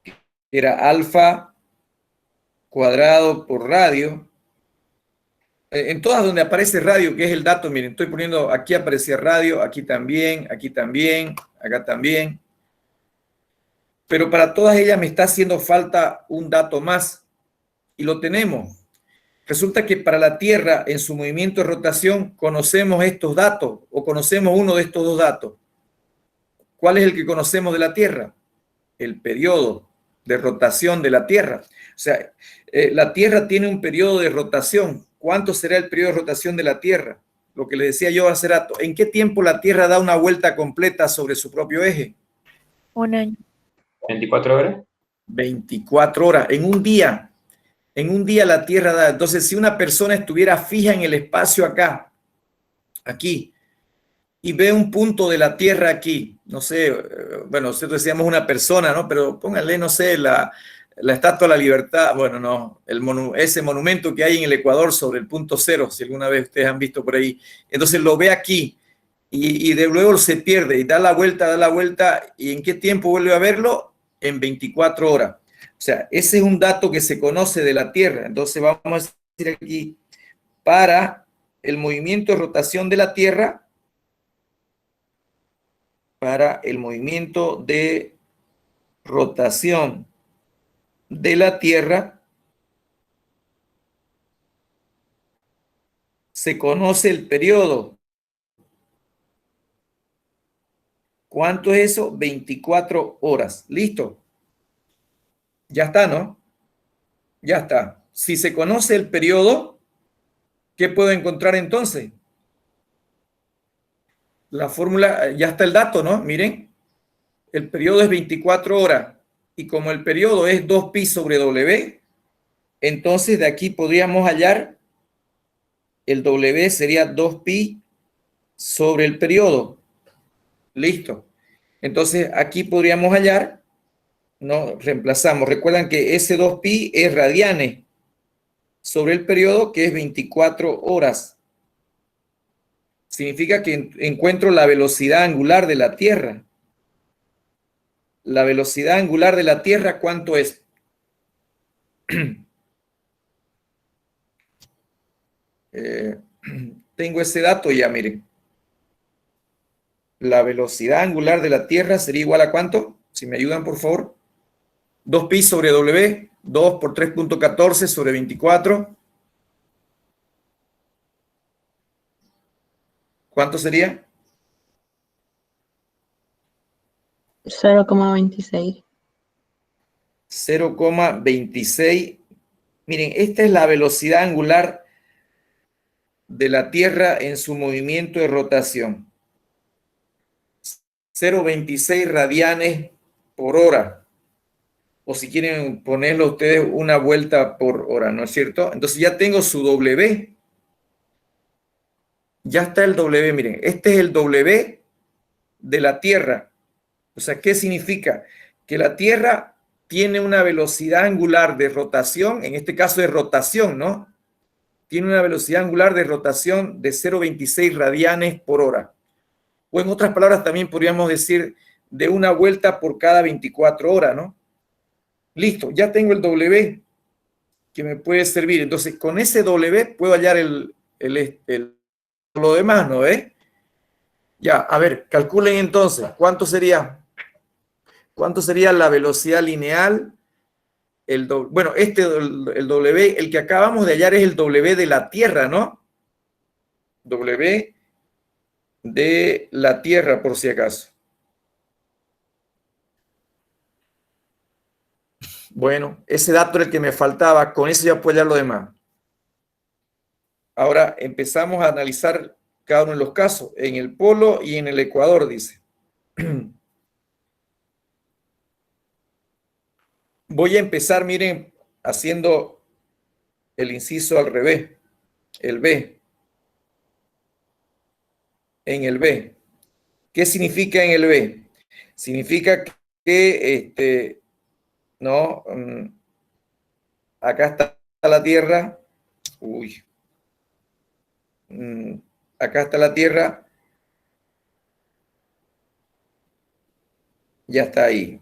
que era alfa cuadrado por radio. En todas donde aparece radio, que es el dato, miren, estoy poniendo, aquí aparecía radio, aquí también, acá también. Pero para todas ellas me está haciendo falta un dato más, y lo tenemos. Resulta que para la Tierra, en su movimiento de rotación, conocemos estos datos, o conocemos uno de estos dos datos. ¿Cuál es el que conocemos de la Tierra? El periodo de rotación de la Tierra. O sea, la Tierra tiene un periodo de rotación. ¿Cuánto será el periodo de rotación de la Tierra? Lo que le decía yo hace rato. ¿En qué tiempo la Tierra da una vuelta completa sobre su propio eje? Un año. 24 horas. 24 horas. En un día. En un día la Tierra da. Entonces, si una persona estuviera fija en el espacio acá, aquí, y ve un punto de la Tierra aquí, no sé, bueno, nosotros decíamos una persona, ¿no? Pero pónganle, no sé, la Estatua de la Libertad, bueno, no, ese monumento que hay en el Ecuador sobre el punto cero, si alguna vez ustedes han visto por ahí. Entonces lo ve aquí y de luego se pierde y da la vuelta, ¿y en qué tiempo vuelve a verlo? En 24 horas. O sea, ese es un dato que se conoce de la Tierra. Entonces vamos a decir aquí, para el movimiento de rotación de la Tierra, para el movimiento de rotación de la Tierra, se conoce el periodo. ¿Cuánto es eso? 24 horas. ¿Listo? Ya está, ¿no? Ya está. Si se conoce el periodo, ¿qué puedo encontrar entonces? La fórmula, ya está el dato, ¿no? Miren, el periodo es 24 horas. Y como el periodo es 2pi sobre W, entonces de aquí podríamos hallar el W sería 2pi sobre el periodo. Listo. Entonces aquí podríamos hallar, ¿no? Reemplazamos. Recuerdan que ese 2pi es radianes sobre el periodo, que es 24 horas. Significa que encuentro la velocidad angular de la Tierra. La velocidad angular de la Tierra, ¿cuánto es? Tengo ese dato ya, miren. La velocidad angular de la Tierra sería igual a ¿cuánto? Si me ayudan, por favor. 2pi sobre W, 2 por 3.14 sobre 24. ¿Cuánto sería? 0,26. 0,26. Miren, esta es la velocidad angular de la Tierra en su movimiento de rotación. 0,26 radianes por hora. O si quieren ponerlo ustedes una vuelta por hora, ¿no es cierto? Entonces ya tengo su W. ya está el W, miren, este es el W de la Tierra. O sea, ¿qué significa? Que la Tierra tiene una velocidad angular de rotación, en este caso de rotación, ¿no? Tiene una velocidad angular de rotación de 0,26 radianes por hora. O en otras palabras también podríamos decir de una vuelta por cada 24 horas, ¿no? Listo, ya tengo el W que me puede servir. Entonces, con ese W puedo hallar lo demás, ¿no ves? Ya, a ver, calculen entonces, ¿cuánto sería? ¿Cuánto sería la velocidad lineal? El W, el que acabamos de hallar es el W de la Tierra, ¿no? W de la Tierra, por si acaso. Bueno, ese dato era el que me faltaba, con eso ya puedo hallar lo demás. Ahora empezamos a analizar cada uno de los casos, en el polo y en el ecuador, dice. Voy a empezar, miren, haciendo el inciso al revés, el B. En el B. ¿Qué significa en el B? Significa que, no, acá está la Tierra, uy, acá está la Tierra, ya está ahí.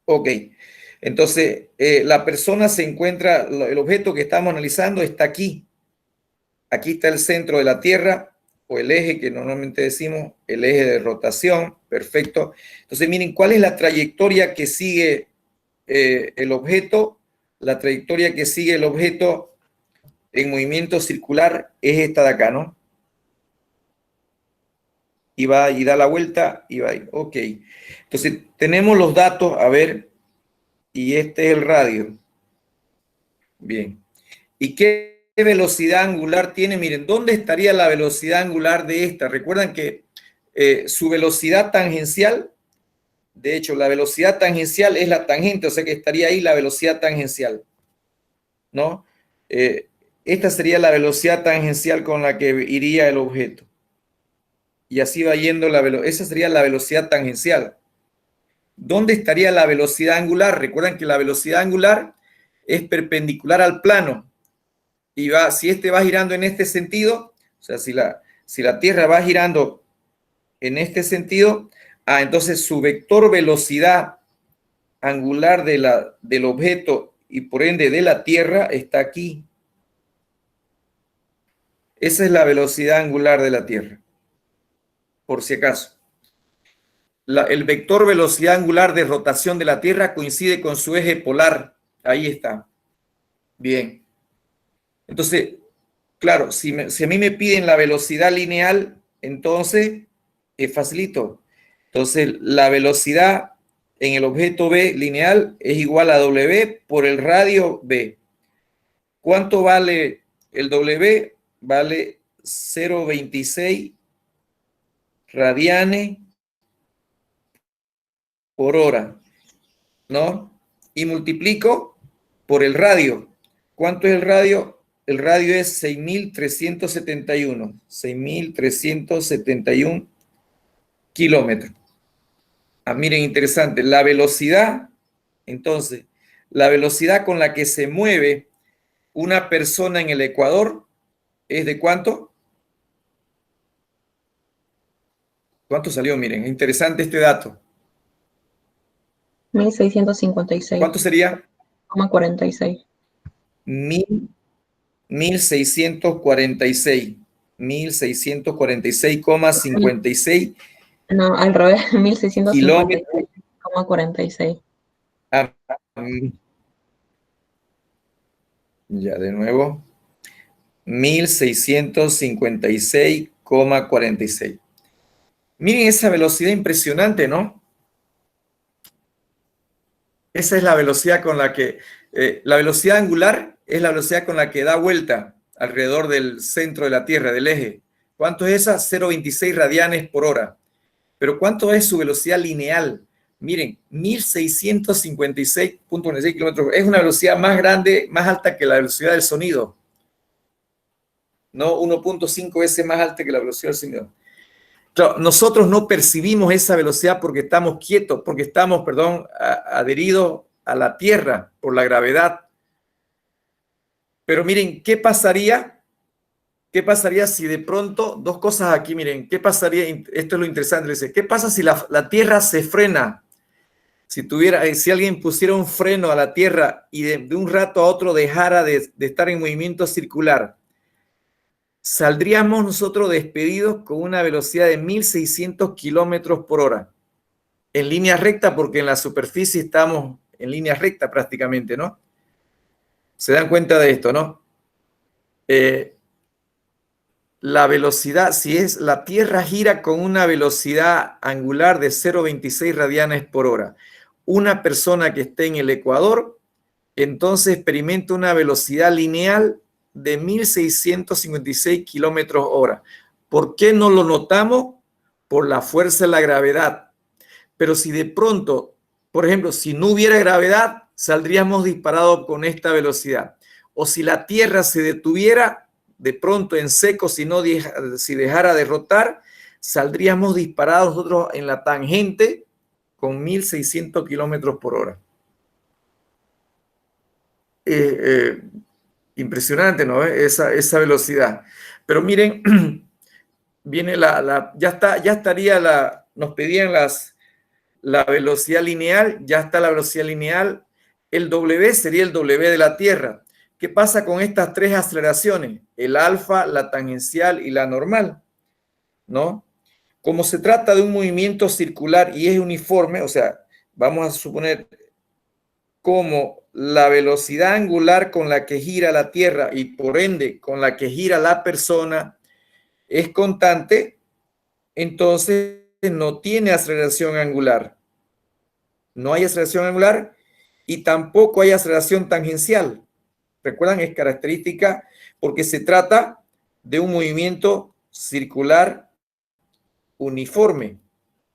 Ok, entonces la persona se encuentra, el objeto que estamos analizando está aquí. Aquí está el centro de la Tierra, o el eje que normalmente decimos, el eje de rotación, perfecto. Entonces miren, ¿cuál es la trayectoria que sigue el objeto? La trayectoria que sigue el objeto en movimiento circular es esta de acá, ¿no? Y va y da la vuelta y va ahí. Ok. Entonces tenemos los datos, a ver, y este es el radio. Bien. ¿Y qué velocidad angular tiene? Miren, ¿dónde estaría la velocidad angular de esta? Recuerdan que su velocidad tangencial, de hecho, la velocidad tangencial es la tangente, o sea que estaría ahí la velocidad tangencial, ¿no? Esta sería la velocidad tangencial con la que iría el objeto. Y así va yendo la velocidad. Esa sería la velocidad tangencial. ¿Dónde estaría la velocidad angular? Recuerden que la velocidad angular es perpendicular al plano. Y va, si este va girando en este sentido, o sea, si la Tierra va girando en este sentido, entonces su vector velocidad angular del objeto y por ende de la Tierra está aquí. Esa es la velocidad angular de la Tierra, por si acaso. El vector velocidad angular de rotación de la Tierra coincide con su eje polar. Ahí está. Bien. Entonces, claro, si a mí me piden la velocidad lineal, entonces es facilito. Entonces, la velocidad en el objeto B lineal es igual a W por el radio B. ¿Cuánto vale el W? Vale 0,26 radianes por hora, ¿no? Y multiplico por el radio. ¿Cuánto es el radio? El radio es 6.371 kilómetros. Miren, interesante. La velocidad, entonces, la velocidad con la que se mueve una persona en el Ecuador es ¿de cuánto? ¿Cuánto salió? Miren, es interesante este dato. 1656,46. ¿Cuánto sería? 1646. 1646,56 No, al revés, kilómetros. 1656,46. Ya, de nuevo. 1656,46. Miren esa velocidad impresionante, ¿no? Esa es la velocidad con la que, la velocidad angular es la velocidad con la que da vuelta alrededor del centro de la Tierra, del eje. ¿Cuánto es esa? 0,26 radianes por hora. Pero ¿cuánto es su velocidad lineal? Miren, 1656,46 kilómetros. Es una velocidad más grande, más alta que la velocidad del sonido. ¿no? 1.5 veces más alta que la velocidad del sonido. Claro, nosotros no percibimos esa velocidad porque estamos quietos, porque estamos, perdón, adheridos a la Tierra por la gravedad. Pero miren, ¿qué pasaría? ¿Qué pasaría si de pronto, dos cosas aquí, miren, ¿qué pasaría? Esto es lo interesante, dice, ¿qué pasa si la Tierra se frena? Si alguien pusiera un freno a la Tierra y de un rato a otro dejara de estar en movimiento circular, saldríamos nosotros despedidos con una velocidad de 1.600 kilómetros por hora. En línea recta, porque en la superficie estamos en línea recta prácticamente, ¿no? Se dan cuenta de esto, ¿no? La velocidad, si es la Tierra gira con una velocidad angular de 0,26 radianes por hora. Una persona que esté en el Ecuador, entonces experimenta una velocidad lineal de 1.656 kilómetros hora. ¿Por qué no lo notamos? Por la fuerza de la gravedad. Pero si de pronto, por ejemplo, si no hubiera gravedad, saldríamos disparados con esta velocidad. O si la Tierra se detuviera de pronto en seco, si dejara de rotar, saldríamos disparados nosotros en la tangente con 1.600 kilómetros por hora. Impresionante, ¿no? Esa velocidad. Pero miren, viene ya estaría nos pedían la velocidad lineal, ya está la velocidad lineal. El W sería el W de la Tierra. ¿Qué pasa con estas tres aceleraciones? El alfa, la tangencial y la normal, ¿no? Como se trata de un movimiento circular y es uniforme, o sea, vamos a suponer como la velocidad angular con la que gira la Tierra y por ende con la que gira la persona es constante, entonces no tiene aceleración angular. No hay aceleración angular y tampoco hay aceleración tangencial. Recuerdan, es característica porque se trata de un movimiento circular uniforme.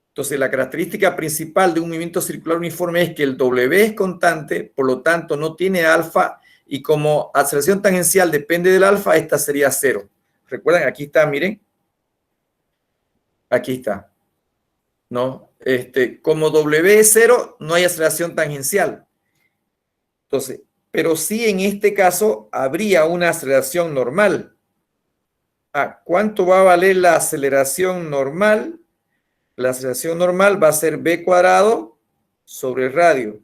Entonces, la característica principal de un movimiento circular uniforme es que el W es constante, por lo tanto, no tiene alfa, y como aceleración tangencial depende del alfa, esta sería 0. ¿Recuerdan? Aquí está, miren. Aquí está. ¿No? Como W es 0, no hay aceleración tangencial. Entonces, pero sí en este caso habría una aceleración normal. ¿Cuánto va a valer la aceleración normal? La aceleración normal va a ser v cuadrado sobre el radio.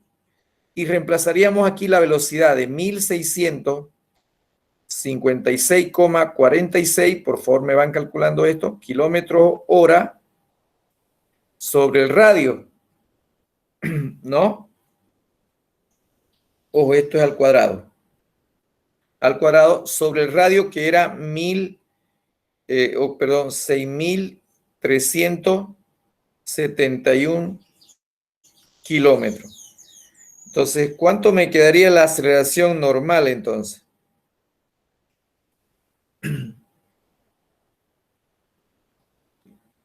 Y reemplazaríamos aquí la velocidad de 1.656,46, por favor me van calculando esto, kilómetros hora sobre el radio. ¿No? Ojo, esto es al cuadrado. Al cuadrado sobre el radio que era 6.371 kilómetros. Entonces, ¿cuánto me quedaría la aceleración normal entonces?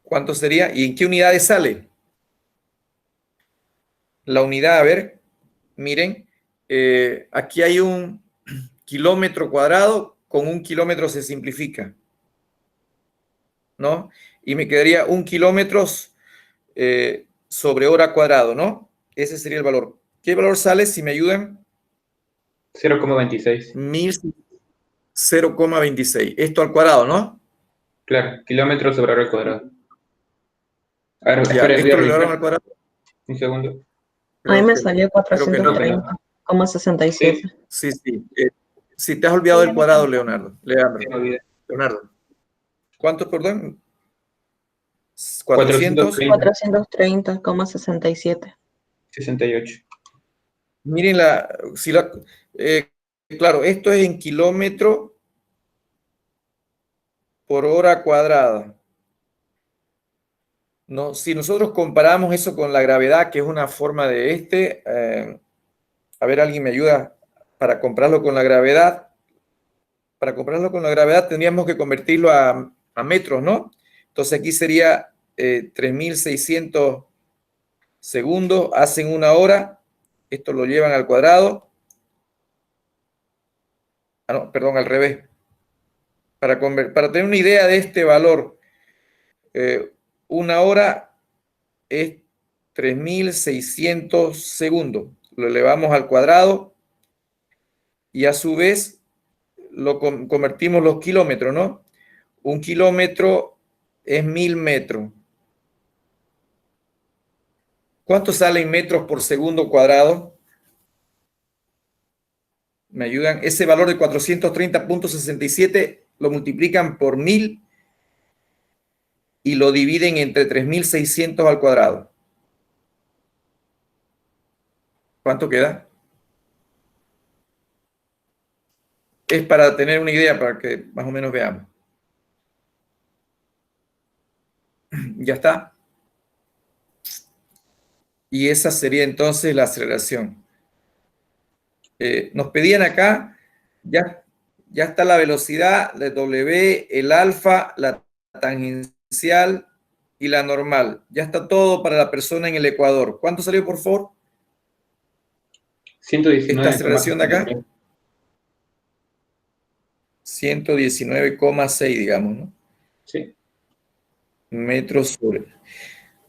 ¿Cuánto sería? ¿Y en qué unidades sale? La unidad, a ver, miren, aquí hay un kilómetro cuadrado, con un kilómetro se simplifica, ¿no? Y me quedaría 1 kilómetro sobre hora cuadrado, ¿no? Ese sería el valor. ¿Qué valor sale si me ayudan? 0,26. 0,26. Esto al cuadrado, ¿no? Claro, kilómetros sobre hora al cuadrado. A ver, Ya, espera, voy ¿esto a lo llevaron revisar. al cuadrado? Un segundo. A mí Creo me que- salió creo que no. 430,67. Sí, sí. Si te has olvidado del cuadrado, Leonardo. Leonardo. ¿Cuánto, perdón? 400. 430. 430,67. 68. Miren claro, esto es en kilómetro por hora cuadrada. ¿No? Si nosotros comparamos eso con la gravedad, que es una forma de a ver, alguien me ayuda para compararlo con la gravedad. Para compararlo con la gravedad tendríamos que convertirlo a metros, ¿no? Entonces aquí sería 3.600 segundos, hacen 1 hora, esto lo llevan al cuadrado. No, perdón, al revés. para tener una idea de este valor, una hora es 3.600 segundos. Lo elevamos al cuadrado y a su vez lo convertimos los kilómetros, ¿no? Un kilómetro es 1.000 metros. ¿Cuánto salen metros por segundo cuadrado? ¿Me ayudan? Ese valor de 430.67 lo multiplican por 1.000 y lo dividen entre 3.600 al cuadrado. ¿Cuánto queda? Es para tener una idea, para que más o menos veamos. Ya está. Y esa sería entonces la aceleración. Nos pedían acá, ya está la velocidad, la W, el alfa, la tangencial y la normal. Ya está todo para la persona en el ecuador. ¿Cuánto salió, por favor? 119. Esta aceleración de acá. 119,6, digamos, ¿no? Sí. Metros sobre.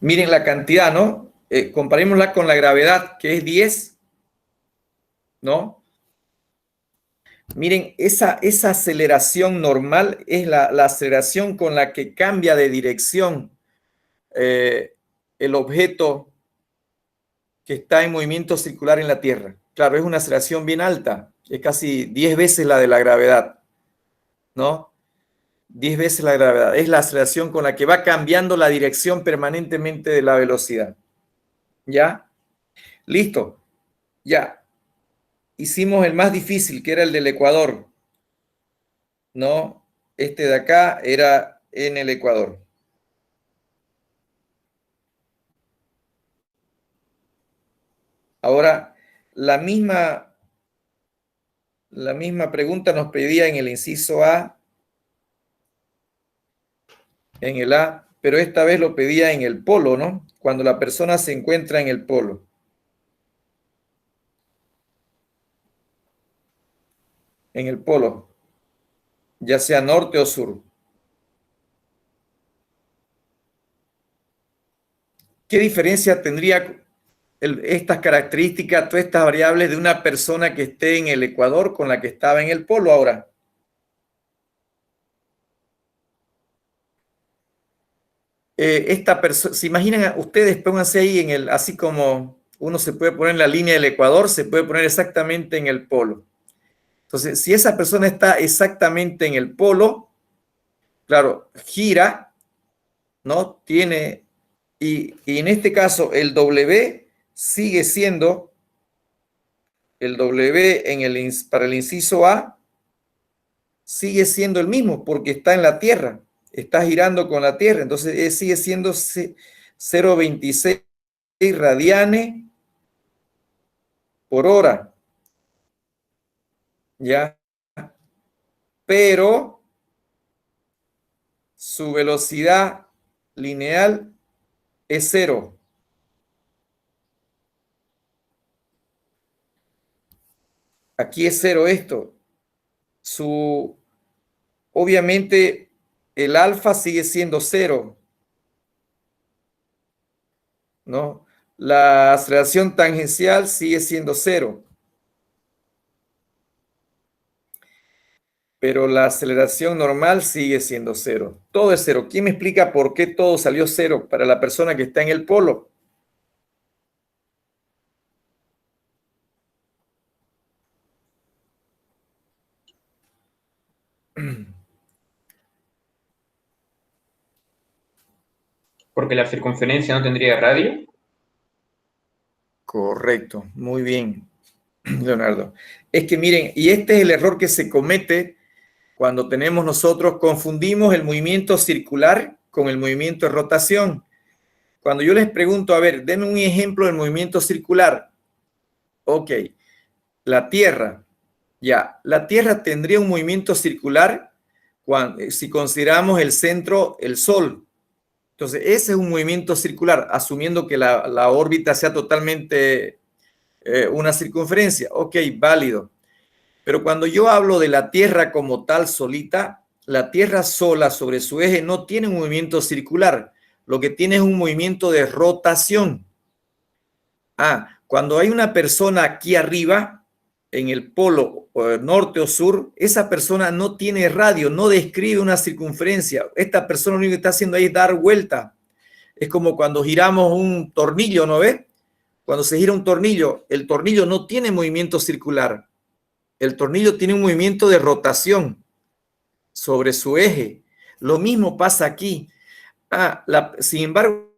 Miren la cantidad, ¿no? Comparémosla con la gravedad, que es 10, ¿no? Miren, esa aceleración normal es la aceleración con la que cambia de dirección el objeto que está en movimiento circular en la Tierra. Claro, es una aceleración bien alta, es casi 10 veces la de la gravedad, ¿no? 10 veces la gravedad. Es la aceleración con la que va cambiando la dirección permanentemente de la velocidad. ¿Ya? Listo. Ya. Hicimos el más difícil, que era el del Ecuador. ¿No? Este de acá era en el Ecuador. Ahora, la misma pregunta nos pedía en el inciso A, en el A, pero esta vez lo pedía en el polo, ¿no? Cuando la persona se encuentra en el polo. En el polo, ya sea norte o sur. ¿Qué diferencia tendría estas características, todas estas variables de una persona que esté en el Ecuador con la que estaba en el polo ahora? Esta persona, ¿se imaginan ustedes? Pónganse ahí así como uno se puede poner en la línea del Ecuador, se puede poner exactamente en el polo. Entonces, si esa persona está exactamente en el polo, claro, gira, ¿no? Tiene, y en este caso el W sigue siendo, el W para el inciso A, sigue siendo el mismo porque está en la Tierra, está girando con la Tierra, entonces sigue siendo 0,26 radianes por hora. ¿Ya? Pero su velocidad lineal es 0. Aquí es 0 esto. Obviamente el alfa sigue siendo 0, ¿no? La aceleración tangencial sigue siendo 0. Pero la aceleración normal sigue siendo 0. Todo es 0. ¿Quién me explica por qué todo salió 0 para la persona que está en el polo? Porque la circunferencia no tendría radio. Correcto, muy bien, Leonardo. Es que miren, y este es el error que se comete cuando confundimos el movimiento circular con el movimiento de rotación. Cuando yo les pregunto, a ver, denme un ejemplo del movimiento circular. Ok, la Tierra. Ya, la Tierra tendría un movimiento circular si consideramos el centro, el Sol. Entonces, ese es un movimiento circular, asumiendo que la órbita sea totalmente una circunferencia. Ok, válido. Pero cuando yo hablo de la Tierra como tal solita, la Tierra sola sobre su eje no tiene un movimiento circular, lo que tiene es un movimiento de rotación. Cuando hay una persona aquí arriba, en el polo norte o sur, esa persona no tiene radio, no describe una circunferencia. Esta persona lo único que está haciendo ahí es dar vuelta. Es como cuando giramos un tornillo, ¿no ves? Cuando se gira un tornillo, el tornillo no tiene movimiento circular. El tornillo tiene un movimiento de rotación sobre su eje. Lo mismo pasa aquí. Sin embargo,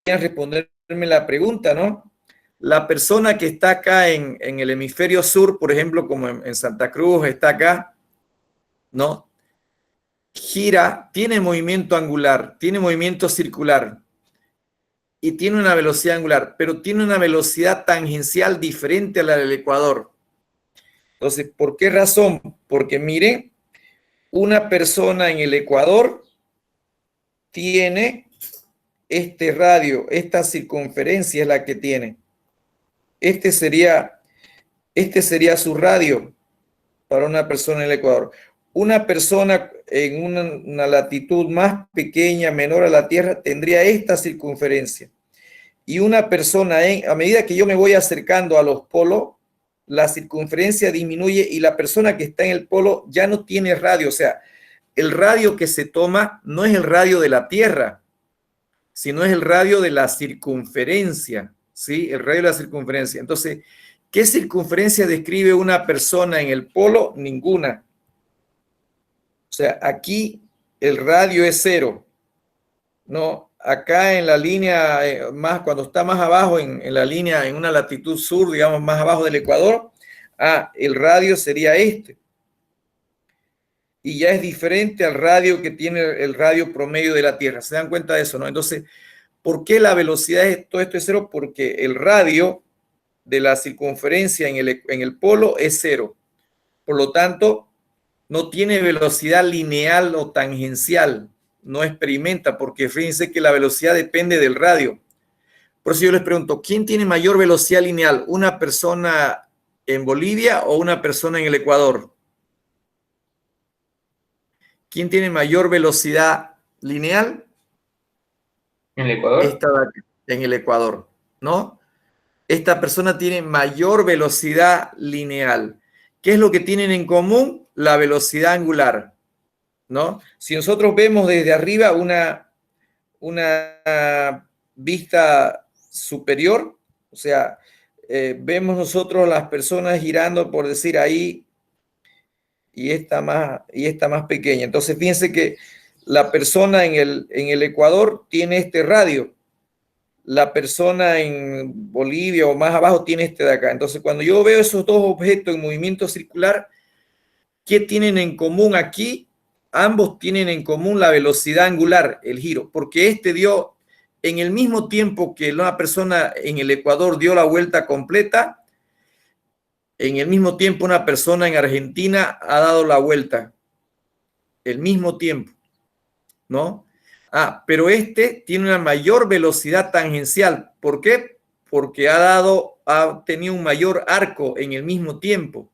responderme la pregunta, ¿no? La persona que está acá en el hemisferio sur, por ejemplo, como en Santa Cruz, está acá, ¿no? Gira, tiene movimiento angular, tiene movimiento circular y tiene una velocidad angular, pero tiene una velocidad tangencial diferente a la del ecuador. Entonces, ¿por qué razón? Porque miren, una persona en el ecuador tiene este radio, esta circunferencia es la que tiene. Este sería su radio para una persona en el ecuador. Una persona en una latitud más pequeña, menor a la Tierra, tendría esta circunferencia. Y una persona, a medida que yo me voy acercando a los polos, la circunferencia disminuye y la persona que está en el polo ya no tiene radio. O sea, el radio que se toma no es el radio de la Tierra, sino es el radio de la circunferencia, ¿sí? El radio de la circunferencia. Entonces, ¿qué circunferencia describe una persona en el polo? Ninguna. O sea, aquí el radio es 0, ¿no? Acá en la línea, cuando está más abajo, en la línea, en una latitud sur, digamos, más abajo del ecuador, el radio sería este. Y ya es diferente al radio que tiene el radio promedio de la Tierra. ¿Se dan cuenta de eso, no? Entonces, ¿por qué la velocidad de todo esto es 0? Porque el radio de la circunferencia en el polo es 0. Por lo tanto, no tiene velocidad lineal o tangencial. No experimenta, porque fíjense que la velocidad depende del radio. Por eso yo les pregunto, ¿quién tiene mayor velocidad lineal? ¿Una persona en Bolivia o una persona en el Ecuador? ¿Quién tiene mayor velocidad lineal? ¿En el Ecuador? Esta de acá, en el Ecuador, ¿no? Esta persona tiene mayor velocidad lineal. ¿Qué es lo que tienen en común? La velocidad angular, ¿no? Si nosotros vemos desde arriba una vista superior, o sea, vemos nosotros las personas girando, por decir ahí, y esta más pequeña. Entonces, fíjense que la persona en el Ecuador tiene este radio. La persona en Bolivia o más abajo tiene este de acá. Entonces, cuando yo veo esos dos objetos en movimiento circular, ¿qué tienen en común aquí? Ambos tienen en común la velocidad angular, el giro, porque este dio, en el mismo tiempo que una persona en el Ecuador dio la vuelta completa, en el mismo tiempo una persona en Argentina ha dado la vuelta. El mismo tiempo, ¿no? Pero este tiene una mayor velocidad tangencial. ¿Por qué? Porque ha tenido un mayor arco en el mismo tiempo.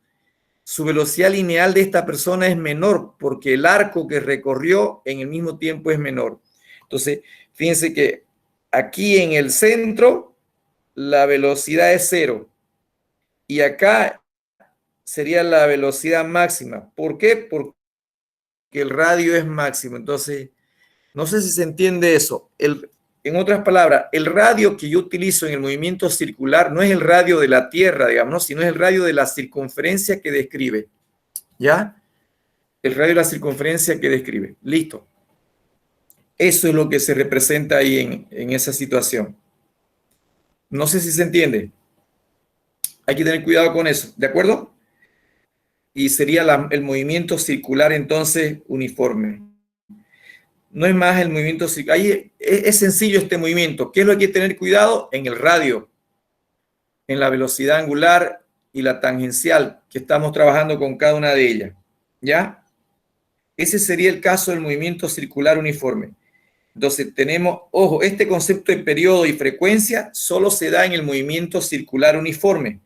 Su velocidad lineal de esta persona es menor porque el arco que recorrió en el mismo tiempo es menor. Entonces, fíjense que aquí en el centro la velocidad es 0 y acá sería la velocidad máxima. ¿Por qué? Porque el radio es máximo. Entonces, no sé si se entiende eso. En otras palabras, el radio que yo utilizo en el movimiento circular no es el radio de la Tierra, digamos, ¿no? Sino es el radio de la circunferencia que describe. ¿Ya? El radio de la circunferencia que describe. Listo. Eso es lo que se representa ahí en esa situación. No sé si se entiende. Hay que tener cuidado con eso. ¿De acuerdo? Y sería el movimiento circular entonces uniforme. No es más el movimiento circular. Ahí es sencillo este movimiento. ¿Qué es lo que hay que tener cuidado? En el radio, en la velocidad angular y la tangencial, que estamos trabajando con cada una de ellas. ¿Ya? Ese sería el caso del movimiento circular uniforme. Entonces tenemos, ojo, este concepto de periodo y frecuencia solo se da en el movimiento circular uniforme.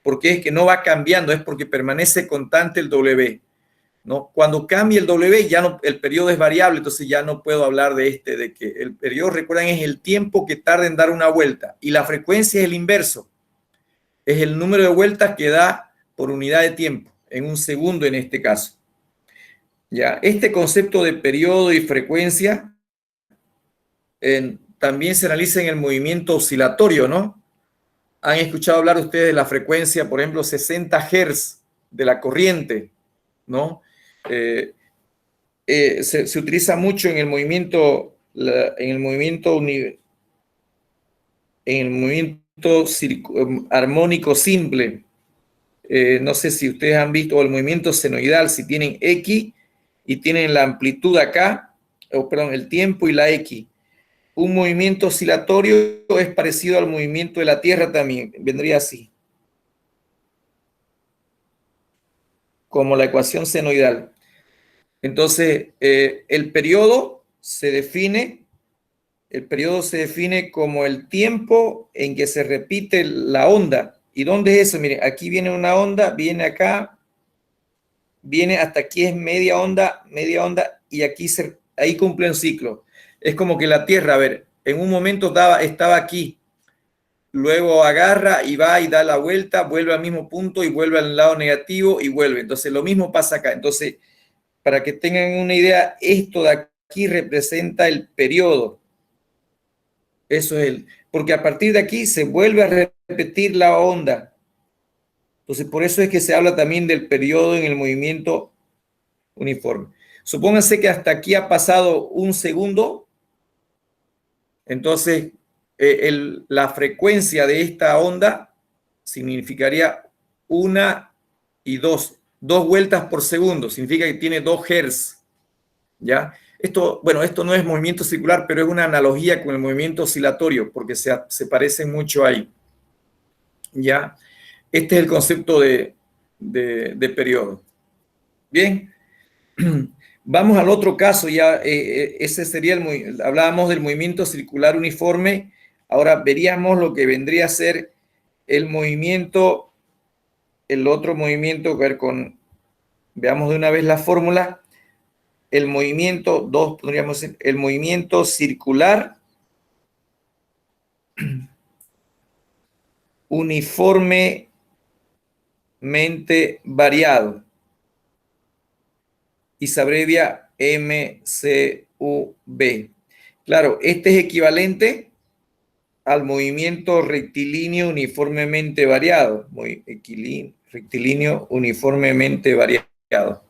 porque es que no va cambiando, es porque permanece constante el W, ¿no? Cuando cambia el W, ya no, el periodo es variable, entonces ya no puedo hablar de que el periodo, recuerden, es el tiempo que tarda en dar una vuelta, y la frecuencia es el inverso, es el número de vueltas que da por unidad de tiempo, en un segundo en este caso. Ya, este concepto de periodo y frecuencia también se analiza en el movimiento oscilatorio, ¿no? ¿Han escuchado hablar ustedes de la frecuencia, por ejemplo, 60 Hz de la corriente, ¿no? Se utiliza mucho en el movimiento, armónico simple. No sé si ustedes han visto el movimiento senoidal, si tienen X y tienen la amplitud acá, perdón, el tiempo y la X. Un movimiento oscilatorio es parecido al movimiento de la Tierra también, vendría así, como la ecuación senoidal. Entonces, el periodo se define como el tiempo en que se repite la onda. ¿Y dónde es eso? Miren, aquí viene una onda, viene acá, viene hasta aquí, es media onda, y aquí ahí cumple un ciclo. Es como que la Tierra, a ver, en un momento estaba aquí, luego agarra y va y da la vuelta, vuelve al mismo punto y vuelve al lado negativo y vuelve. Entonces, lo mismo pasa acá. Entonces, para que tengan una idea, esto de aquí representa el periodo. Eso es porque a partir de aquí se vuelve a repetir la onda. Entonces, por eso es que se habla también del periodo en el movimiento uniforme. Supónganse que hasta aquí ha pasado un segundo. Entonces, la frecuencia de esta onda significaría 1 y 2 vueltas por segundo. Significa que tiene 2 Hz. ¿Ya? Esto no es movimiento circular, pero es una analogía con el movimiento oscilatorio, porque se parecen mucho ahí. ¿Ya? Este es el concepto de periodo. Bien. Vamos al otro caso, ya ese sería hablábamos del movimiento circular uniforme, ahora veríamos lo que vendría a ser el otro movimiento, veamos de una vez la fórmula, el movimiento circular uniformemente variado. Y se abrevia MCUB. Claro, este es equivalente al movimiento rectilíneo uniformemente variado. Rectilíneo uniformemente variado.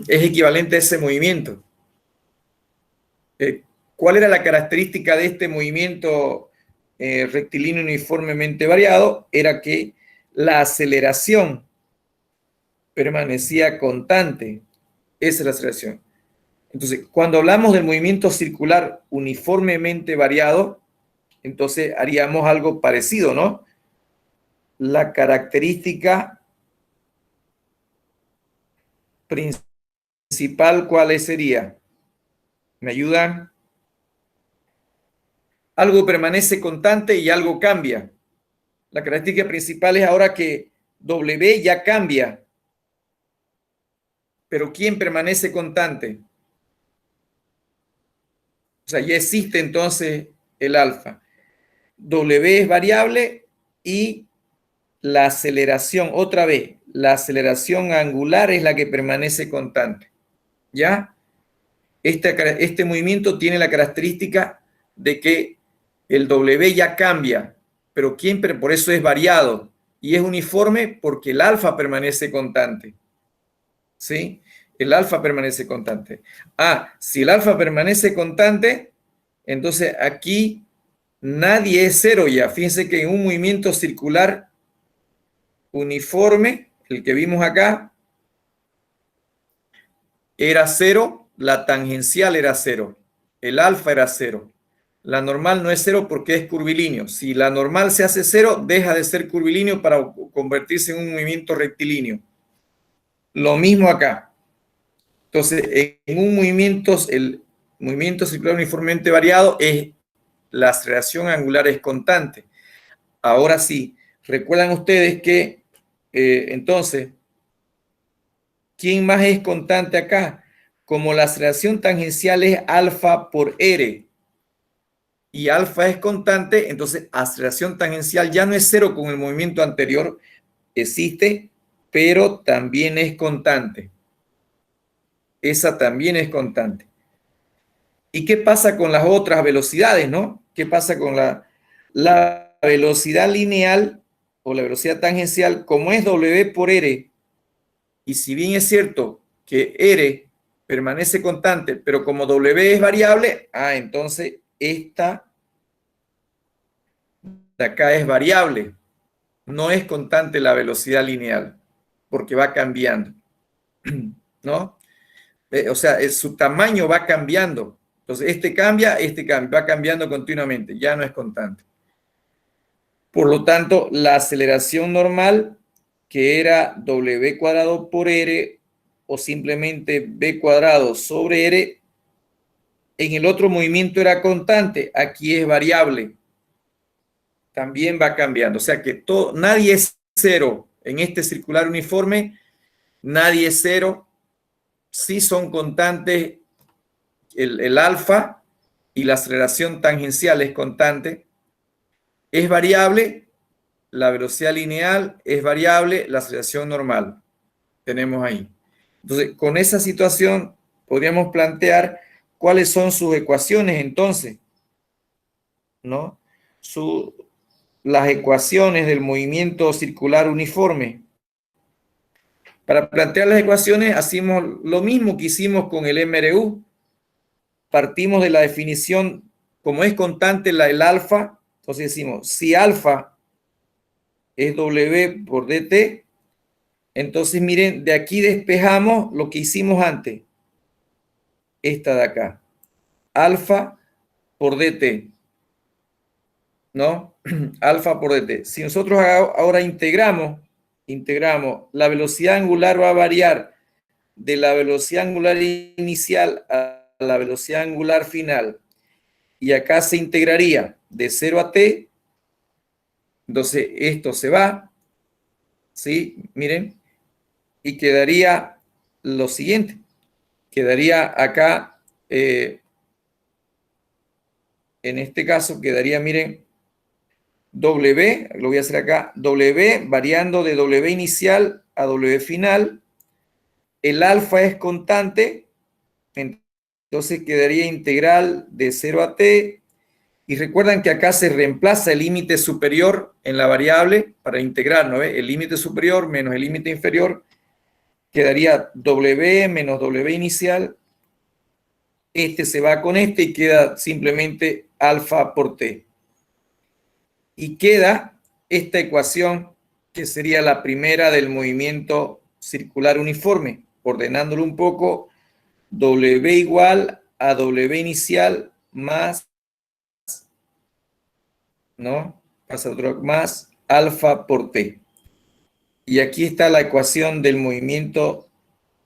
Es equivalente a ese movimiento. ¿Cuál era la característica de este movimiento rectilíneo uniformemente variado? Era que la aceleración permanecía constante. Esa es la aceleración. Entonces, cuando hablamos del movimiento circular uniformemente variado, entonces haríamos algo parecido, ¿no? La característica principal, ¿cuál sería? ¿Me ayudan? Algo permanece constante y algo cambia. La característica principal es ahora que W ya cambia. Pero ¿quién permanece constante? O sea, ya existe entonces el alfa. W es variable y la aceleración, otra vez, la aceleración angular es la que permanece constante. ¿Ya? Este movimiento tiene la característica de que el W ya cambia, pero por eso es variado y es uniforme porque el alfa permanece constante. ¿Sí? El alfa permanece constante. Si el alfa permanece constante, entonces aquí nadie es cero ya. Fíjense que en un movimiento circular uniforme, el que vimos acá, era cero, la tangencial era cero, el alfa era cero. La normal no es cero porque es curvilíneo. Si la normal se hace cero, deja de ser curvilíneo para convertirse en un movimiento rectilíneo. Lo mismo acá. Entonces, en un movimiento, el movimiento circular uniformemente variado la aceleración angular es constante. Ahora sí, Recuerdan ustedes que, entonces, ¿quién más es constante acá? Como la aceleración tangencial es alfa por r y alfa es constante, entonces aceleración tangencial ya no es cero con el movimiento anterior, existe, pero también es constante. Esa también es constante. ¿Y qué pasa con las otras velocidades, no? ¿Qué pasa con la velocidad lineal o la velocidad tangencial? Como es W por R, y si bien es cierto que R permanece constante, pero como W es variable, entonces esta de acá es variable. No es constante la velocidad lineal, porque va cambiando, ¿no? O sea, su tamaño va cambiando. Entonces, este cambia, va cambiando continuamente, ya no es constante. Por lo tanto, la aceleración normal, que era W cuadrado por R, o simplemente B cuadrado sobre R, en el otro movimiento era constante, aquí es variable. También va cambiando. O sea que nadie es cero en este circular uniforme, nadie es cero. Sí son constantes el alfa y la aceleración tangencial es constante. Es variable, la velocidad lineal es variable, la aceleración normal. Tenemos ahí. Entonces, con esa situación podríamos plantear cuáles son sus ecuaciones entonces, ¿no? Las ecuaciones del movimiento circular uniforme. Para plantear las ecuaciones hacemos lo mismo que hicimos con el MRU. Partimos de la definición, como es constante el alfa, entonces decimos, si alfa es W por dt, entonces miren, de aquí despejamos lo que hicimos antes. Esta de acá. Alfa por dt. ¿No? Alfa por dt. Si nosotros ahora integramos, la velocidad angular va a variar de la velocidad angular inicial a la velocidad angular final. Y acá se integraría de 0 a t. Entonces, esto se va. ¿Sí? Miren. Y quedaría lo siguiente. Quedaría acá, en este caso, quedaría, miren, W, lo voy a hacer acá, W variando de W inicial a W final. El alfa es constante, entonces quedaría integral de 0 a t. Y recuerdan que acá se reemplaza el límite superior en la variable para integrar, ¿no? El límite superior menos el límite inferior quedaría W menos W inicial. Este se va con este y queda simplemente alfa por t. Y queda esta ecuación que sería la primera del movimiento circular uniforme. Ordenándolo un poco, W igual a W inicial más, ¿no? Pasa otro más alfa por t. Y aquí está la ecuación del movimiento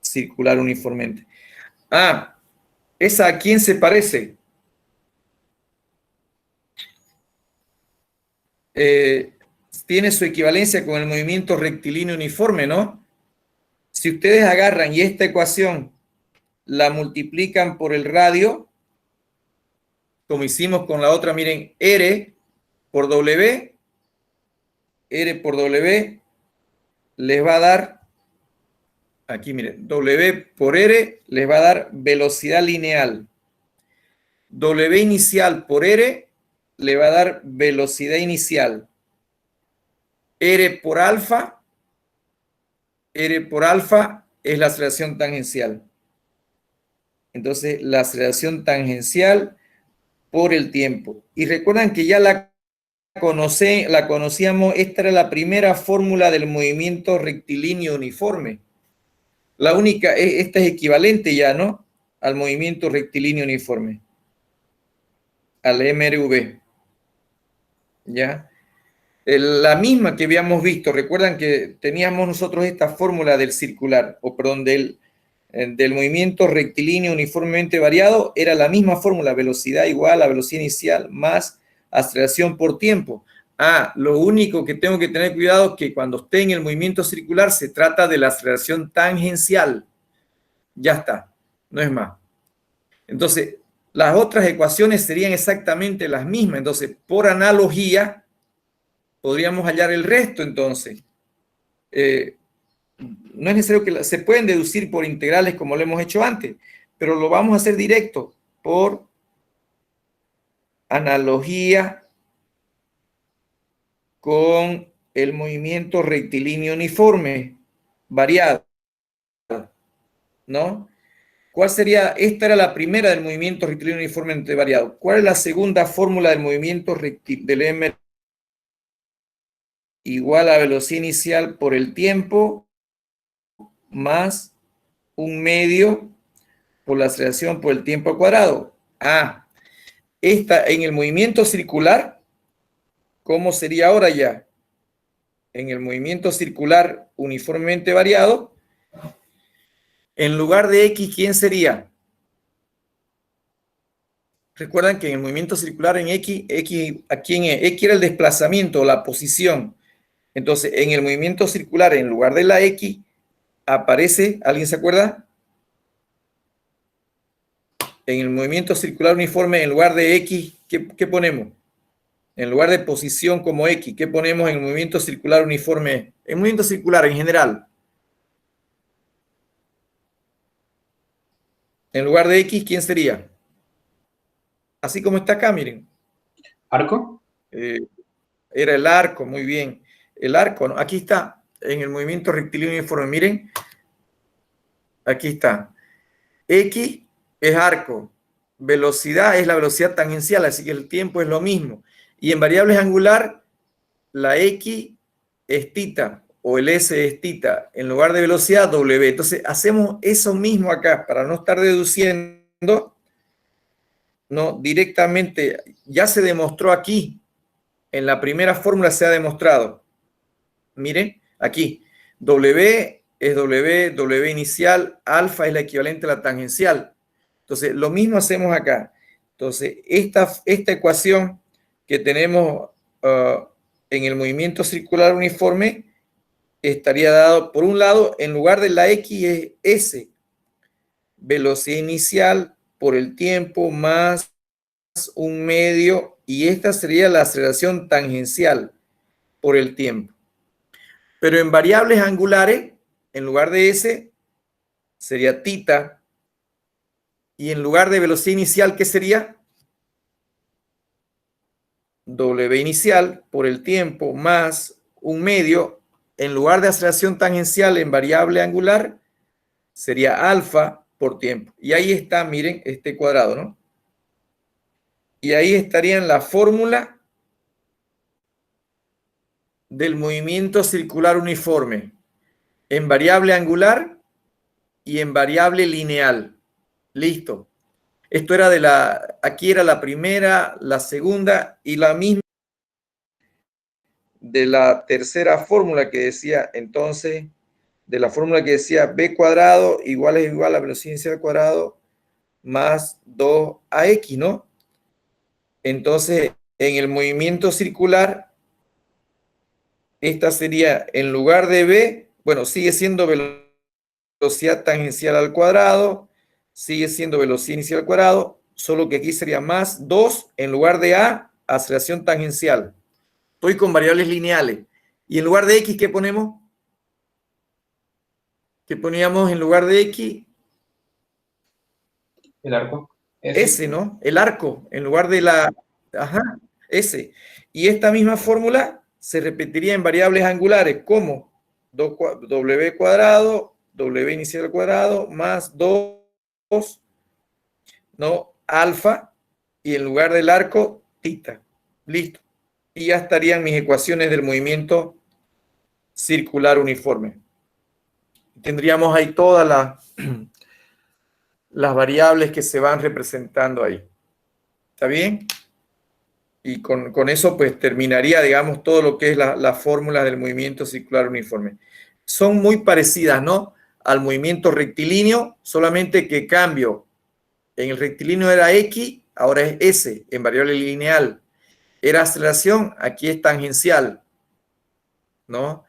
circular uniformemente. ¿Esa a quién se parece? Tiene su equivalencia con el movimiento rectilíneo uniforme, ¿no? Si ustedes agarran y esta ecuación la multiplican por el radio, como hicimos con la otra, miren, R por W les va a dar, aquí miren, W por R les va a dar velocidad lineal. W inicial por R le va a dar velocidad inicial. R por alfa es la aceleración tangencial. Entonces, la aceleración tangencial por el tiempo. Y recuerdan que ya la conocíamos, esta era la primera fórmula del movimiento rectilíneo uniforme. La única, esta es equivalente ya, ¿no? Al movimiento rectilíneo uniforme. Al MRV. ¿Ya? La misma que habíamos visto, recuerdan que teníamos nosotros esta fórmula del circular, o perdón, del movimiento rectilíneo uniformemente variado, era la misma fórmula, velocidad igual a velocidad inicial más aceleración por tiempo. Lo único que tengo que tener cuidado es que cuando esté en el movimiento circular se trata de la aceleración tangencial. Ya está, no es más. Entonces, las otras ecuaciones serían exactamente las mismas. Entonces, por analogía, podríamos hallar el resto, entonces. No es necesario que se pueden deducir por integrales como lo hemos hecho antes, pero lo vamos a hacer directo por analogía con el movimiento rectilíneo uniforme variado, ¿no? ¿Cuál sería? Esta era la primera del movimiento rectilíneo uniforme variado. ¿Cuál es la segunda fórmula del movimiento del M igual a velocidad inicial por el tiempo más un medio por la aceleración por el tiempo al cuadrado? Esta en el movimiento circular, ¿cómo sería ahora ya? En el movimiento circular uniformemente variado, en lugar de X, ¿quién sería? Recuerdan que en el movimiento circular en X, ¿a quién es? X era el desplazamiento, la posición. Entonces, en el movimiento circular, en lugar de la X, aparece, ¿alguien se acuerda? En el movimiento circular uniforme, en lugar de X, ¿qué ponemos? En lugar de posición como X, ¿qué ponemos en el movimiento circular uniforme? En movimiento circular en general. En lugar de X, ¿quién sería? Así como está acá, miren. ¿Arco? Era el arco, muy bien. El arco, ¿no? Aquí está, en el movimiento rectilíneo uniforme. Miren, aquí está. X es arco. Velocidad es la velocidad tangencial, así que el tiempo es lo mismo. Y en variables angular, la X es tita, o el S es tita. En lugar de velocidad, W. Entonces, hacemos eso mismo acá, para no estar deduciendo. No, directamente, ya se demostró aquí. En la primera fórmula se ha demostrado. Miren, aquí, W es W inicial, alfa es la equivalente a la tangencial. Entonces, lo mismo hacemos acá. Entonces, esta ecuación que tenemos en el movimiento circular uniforme estaría dado, por un lado, en lugar de la X es S, velocidad inicial por el tiempo más un medio, y esta sería la aceleración tangencial por el tiempo. Pero en variables angulares, en lugar de S, sería tita, y en lugar de velocidad inicial, ¿qué sería? W inicial por el tiempo más un medio. En lugar de aceleración tangencial en variable angular, sería alfa por tiempo. Y ahí está, miren, este cuadrado, ¿no? Y ahí estarían la fórmula del movimiento circular uniforme en variable angular y en variable lineal. Listo. Esto era aquí era la primera, la segunda y la misma de la tercera fórmula que decía, entonces, de la fórmula que decía b cuadrado igual a velocidad inicial al cuadrado más 2ax, ¿no? Entonces, en el movimiento circular, esta sería, en lugar de b, bueno, sigue siendo velocidad tangencial al cuadrado, sigue siendo velocidad inicial al cuadrado, solo que aquí sería más 2 en lugar de a, aceleración tangencial. Estoy con variables lineales. Y en lugar de x, ¿qué ponemos? ¿Qué poníamos en lugar de x? El arco. S, ¿no? El arco, en lugar de la... Ajá, S. Y esta misma fórmula se repetiría en variables angulares, como w cuadrado, w inicial al cuadrado, más 2, ¿no? Alfa, y en lugar del arco, tita. Listo. Y ya estarían mis ecuaciones del movimiento circular uniforme. Tendríamos ahí todas las variables que se van representando ahí. ¿Está bien? Y con eso pues terminaría, digamos, todo lo que es la fórmula del movimiento circular uniforme. Son muy parecidas, ¿no? Al movimiento rectilíneo, solamente que cambio. En el rectilíneo era X, ahora es S, en variable lineal. era aceleración, aquí es tangencial, ¿no?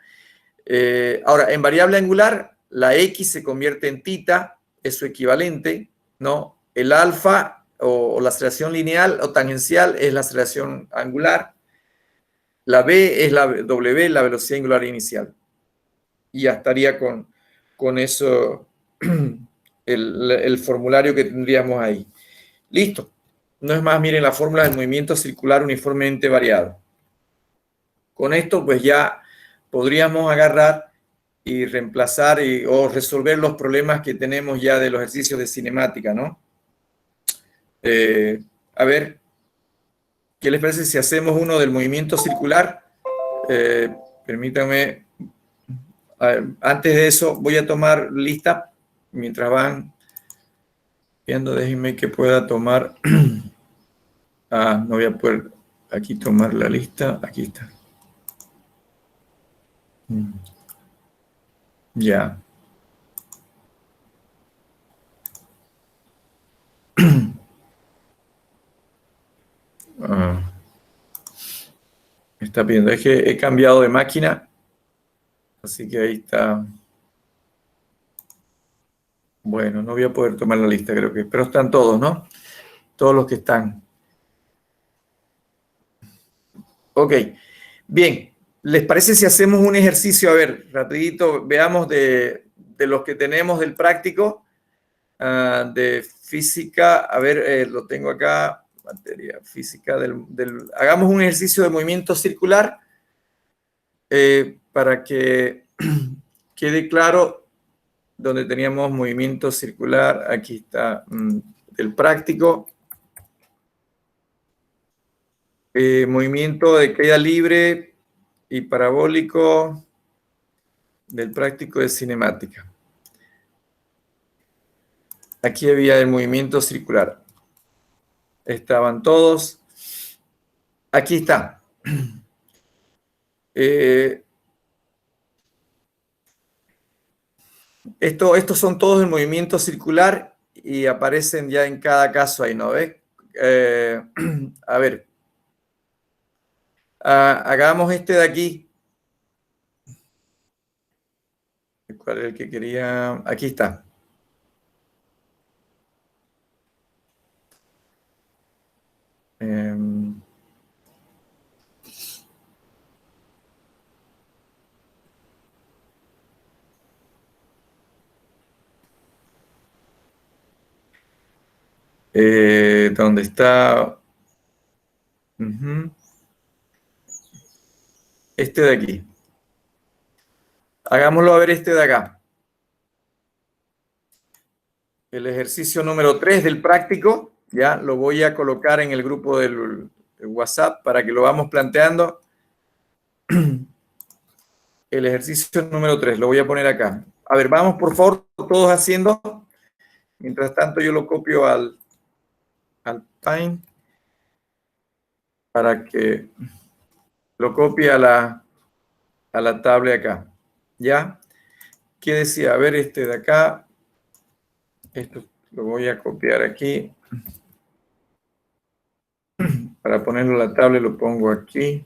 Ahora, en variable angular, la X se convierte en θ, es su equivalente, ¿no? El alfa o la aceleración lineal o tangencial es la aceleración angular. La B es la W, la velocidad angular inicial. Y ya estaría con eso el formulario que tendríamos ahí. Listo. No es más, miren la fórmula del movimiento circular uniformemente variado. Con esto, pues ya podríamos agarrar y reemplazar o resolver los problemas que tenemos ya de los ejercicios de cinemática, ¿no? A ver, ¿qué les parece si hacemos uno del movimiento circular? Permítanme, antes de eso voy a tomar lista mientras van viendo, déjenme que pueda tomar. No voy a poder aquí tomar la lista, aquí está. Ya. Me está pidiendo, es que he cambiado de máquina, así que ahí está. Bueno, no voy a poder tomar la lista, creo que, pero están todos, ¿no? Todos los que están. Ok, bien. ¿Les parece si hacemos un ejercicio? A ver, rapidito, veamos de los que tenemos del práctico, de física. A ver, lo tengo acá, materia física. Hagamos un ejercicio de movimiento circular para que quede claro donde teníamos movimiento circular. Aquí está el práctico. Movimiento de caída libre y parabólico del práctico de cinemática. Aquí había el movimiento circular. Estaban todos. Aquí está. Estos son todos el movimiento circular y aparecen ya en cada caso ahí, ¿no ves? A ver. Hagamos este de aquí. ¿Cuál es el que quería? Aquí está. ¿Dónde está? Este de aquí. Hagámoslo a ver este de acá. El ejercicio número 3 del práctico, ya lo voy a colocar en el grupo del WhatsApp para que lo vamos planteando. El ejercicio número 3, lo voy a poner acá. A ver, vamos por favor todos haciendo. Mientras tanto yo lo copio al Time para que lo copie a la tablet acá. ¿Ya? ¿Qué decía? A ver, este de acá. Esto lo voy a copiar aquí. Para ponerlo en la tablet lo pongo aquí.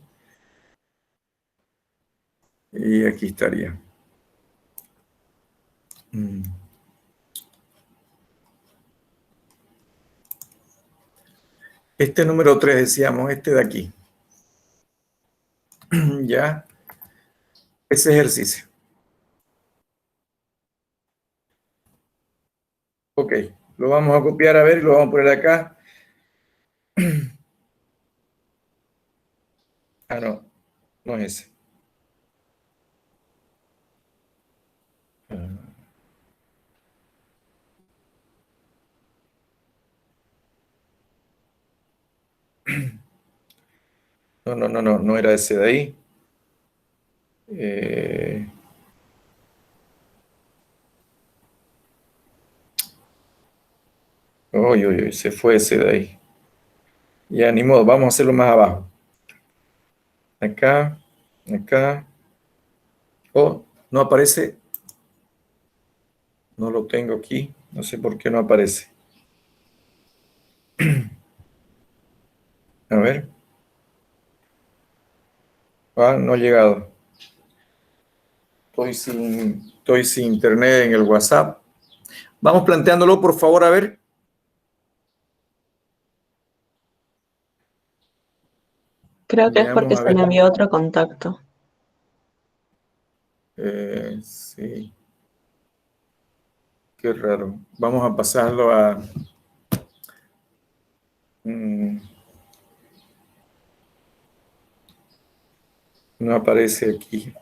Y aquí estaría. Este número 3 decíamos, este de aquí. ¿Ya? Ese ejercicio. Ok, lo vamos a copiar a ver y lo vamos a poner acá. No, no es ese. No era ese de ahí. Se fue ese de ahí. Ya, ni modo, vamos a hacerlo más abajo. Acá, acá. Oh, no aparece. No lo tengo aquí. No sé por qué no aparece. A ver. Ah, no ha llegado. Estoy sin internet en el WhatsApp. Vamos planteándolo, por favor, a ver. Creo que es porque Veamos, a se ver. le envió otro contacto. Sí. Qué raro. Vamos a pasarlo a... no aparece aquí.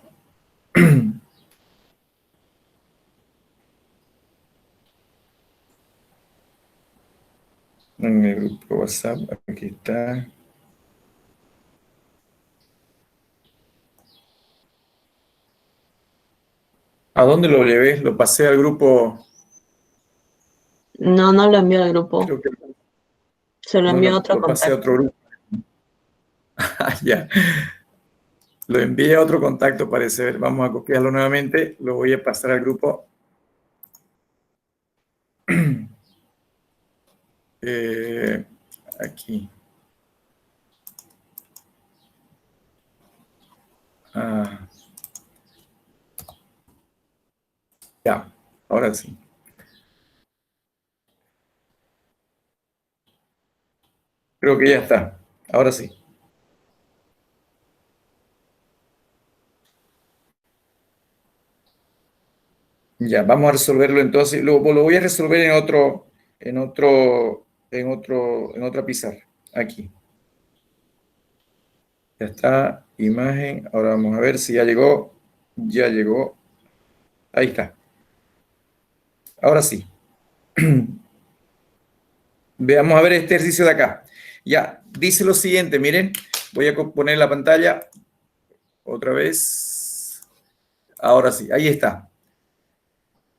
En el grupo WhatsApp, aquí está. ¿A dónde lo llevé? Lo pasé al grupo, No, no lo envió al grupo. creo que Se lo no, envió a otro lo pasé a contacto. otro grupo. Ah, ya. Lo envié a otro contacto, parece. Ver, vamos a copiarlo nuevamente. Lo voy a pasar al grupo. Aquí. Ah, ya, ahora sí. Creo que ya está. Ahora sí. Ya, vamos a resolverlo entonces. Lo voy a resolver en otra pizarra. Aquí. Ya está. Imagen. Ahora vamos a ver si ya llegó. Ya llegó. Ahí está. Ahora sí. Veamos a ver este ejercicio de acá. Ya, dice lo siguiente, miren. Voy a poner la pantalla otra vez. Ahora sí, ahí está.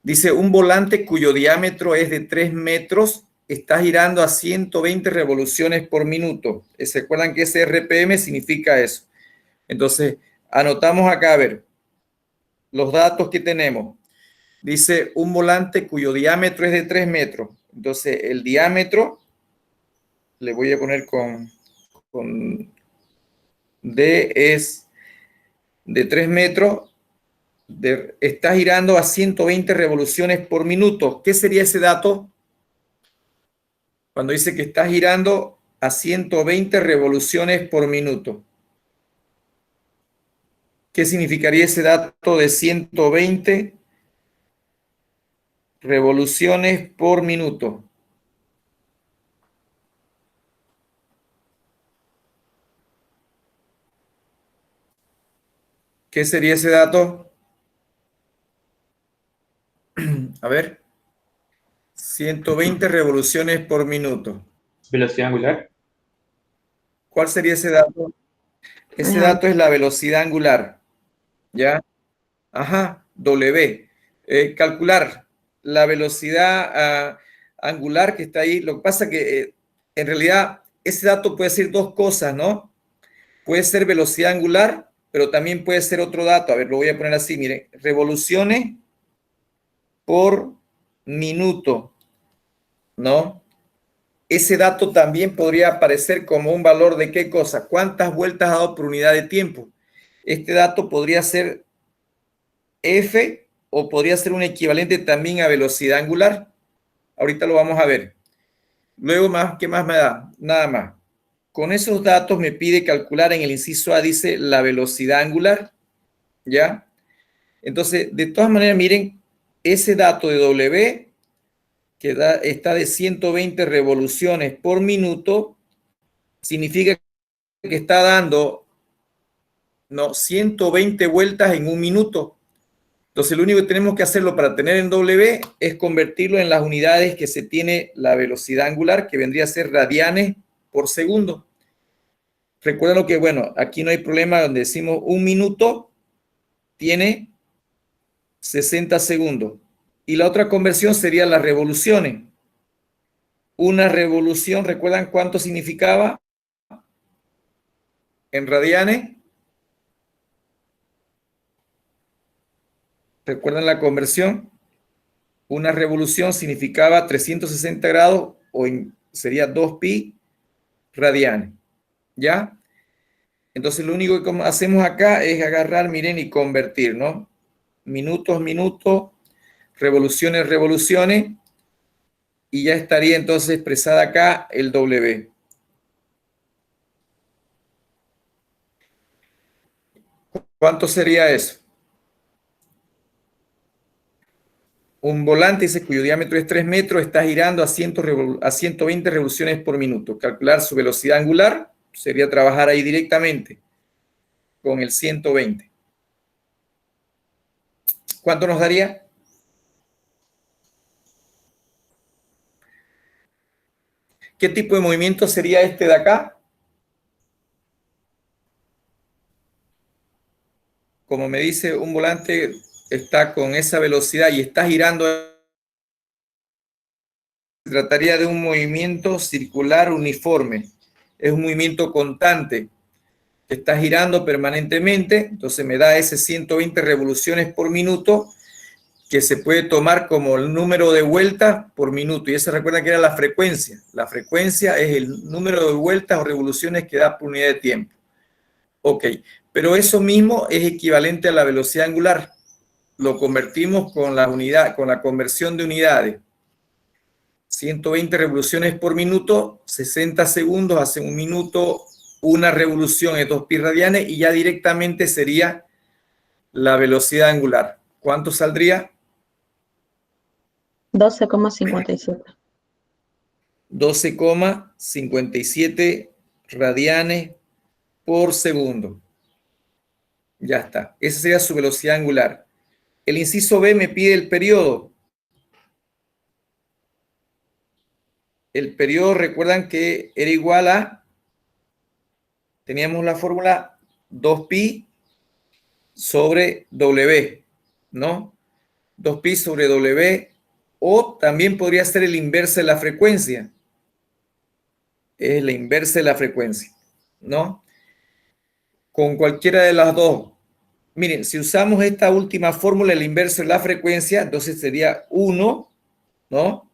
Dice, un volante cuyo diámetro es de 3 metros está girando a 120 revoluciones por minuto. ¿Se acuerdan que ese RPM significa eso? Entonces, anotamos acá, a ver, los datos que tenemos. Dice, un volante cuyo diámetro es de 3 metros. Entonces, el diámetro, le voy a poner con D es de 3 metros. Está girando a 120 revoluciones por minuto. ¿Qué sería ese dato? Cuando dice que está girando a 120 revoluciones por minuto. ¿Qué significaría ese dato de 120 revoluciones por minuto? ¿Qué sería ese dato? A ver. 120 revoluciones por minuto. Velocidad angular. ¿Cuál sería ese dato? Ese dato es la velocidad angular. ¿Ya? Ajá, W. Calcular la velocidad angular que está ahí. Lo que pasa que en realidad ese dato puede ser dos cosas, ¿no? Puede ser velocidad angular, pero también puede ser otro dato. A ver, lo voy a poner así, miren. Revoluciones por minuto, ¿no? Ese dato también podría aparecer como un valor de qué cosa, cuántas vueltas ha dado por unidad de tiempo. Este dato podría ser F o podría ser un equivalente también a velocidad angular. Ahorita lo vamos a ver. Luego, ¿qué más me da? Nada más. Con esos datos me pide calcular en el inciso A, dice la velocidad angular. ¿Ya? Entonces, de todas maneras, miren, ese dato de W, que está de 120 revoluciones por minuto, significa que está dando 120 vueltas en un minuto. Entonces, lo único que tenemos que hacerlo para tener en W es convertirlo en las unidades que se tiene la velocidad angular, que vendría a ser radianes por segundo. Recuerden que, bueno, aquí no hay problema donde decimos un minuto tiene 60 segundos. Y la otra conversión sería las revoluciones. Una revolución, ¿recuerdan cuánto significaba en radianes? ¿Recuerdan la conversión? Una revolución significaba 360 grados o sería 2pi radianes. ¿Ya? Entonces, lo único que hacemos acá es agarrar, miren, y convertir, ¿no? Minutos, minutos, revoluciones, revoluciones, y ya estaría entonces expresada acá el W. ¿Cuánto sería eso? Un volante dice, cuyo diámetro es 3 metros, está girando a 120 revoluciones por minuto. Calcular su velocidad angular sería trabajar ahí directamente con el 120. ¿Cuánto nos daría? ¿Qué tipo de movimiento sería este de acá? Como me dice, un volante está con esa velocidad y está girando. Se trataría de un movimiento circular uniforme. Es un movimiento constante que está girando permanentemente. Entonces me da ese 120 revoluciones por minuto, que se puede tomar como el número de vueltas por minuto. Y eso recuerda que era la frecuencia. La frecuencia es el número de vueltas o revoluciones que da por unidad de tiempo. Ok, pero eso mismo es equivalente a la velocidad angular. Lo convertimos con la unidad, con la conversión de unidades. 120 revoluciones por minuto, 60 segundos, hace un minuto, una revolución es 2 pi radianes y ya directamente sería la velocidad angular. ¿Cuánto saldría? 12,57. 12,57 radianes por segundo. Ya está. Esa sería su velocidad angular. El inciso B me pide el periodo. El periodo, recuerdan que era igual a, teníamos la fórmula 2pi sobre W, ¿no? 2pi sobre W, o también podría ser el inverso de la frecuencia. Es la inversa de la frecuencia, ¿no? Con cualquiera de las dos. Miren, si usamos esta última fórmula, el inverso de la frecuencia, entonces sería 1, ¿no?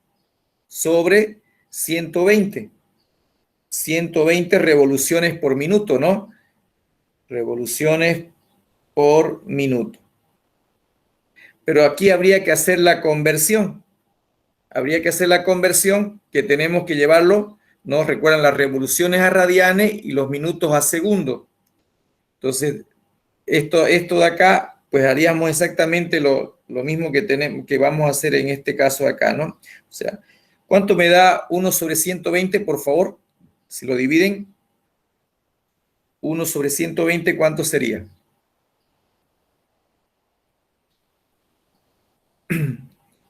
Sobre 120. 120 revoluciones por minuto, ¿no? Revoluciones por minuto. Pero aquí habría que hacer la conversión. Habría que hacer la conversión, que tenemos que llevarlo, ¿no? Recuerdan las revoluciones a radianes y los minutos a segundos. Entonces, esto de acá, pues haríamos exactamente lo mismo que vamos a hacer en este caso acá, ¿no? O sea, ¿cuánto me da 1 sobre 120, por favor? Si lo dividen, 1 sobre 120, ¿cuánto sería?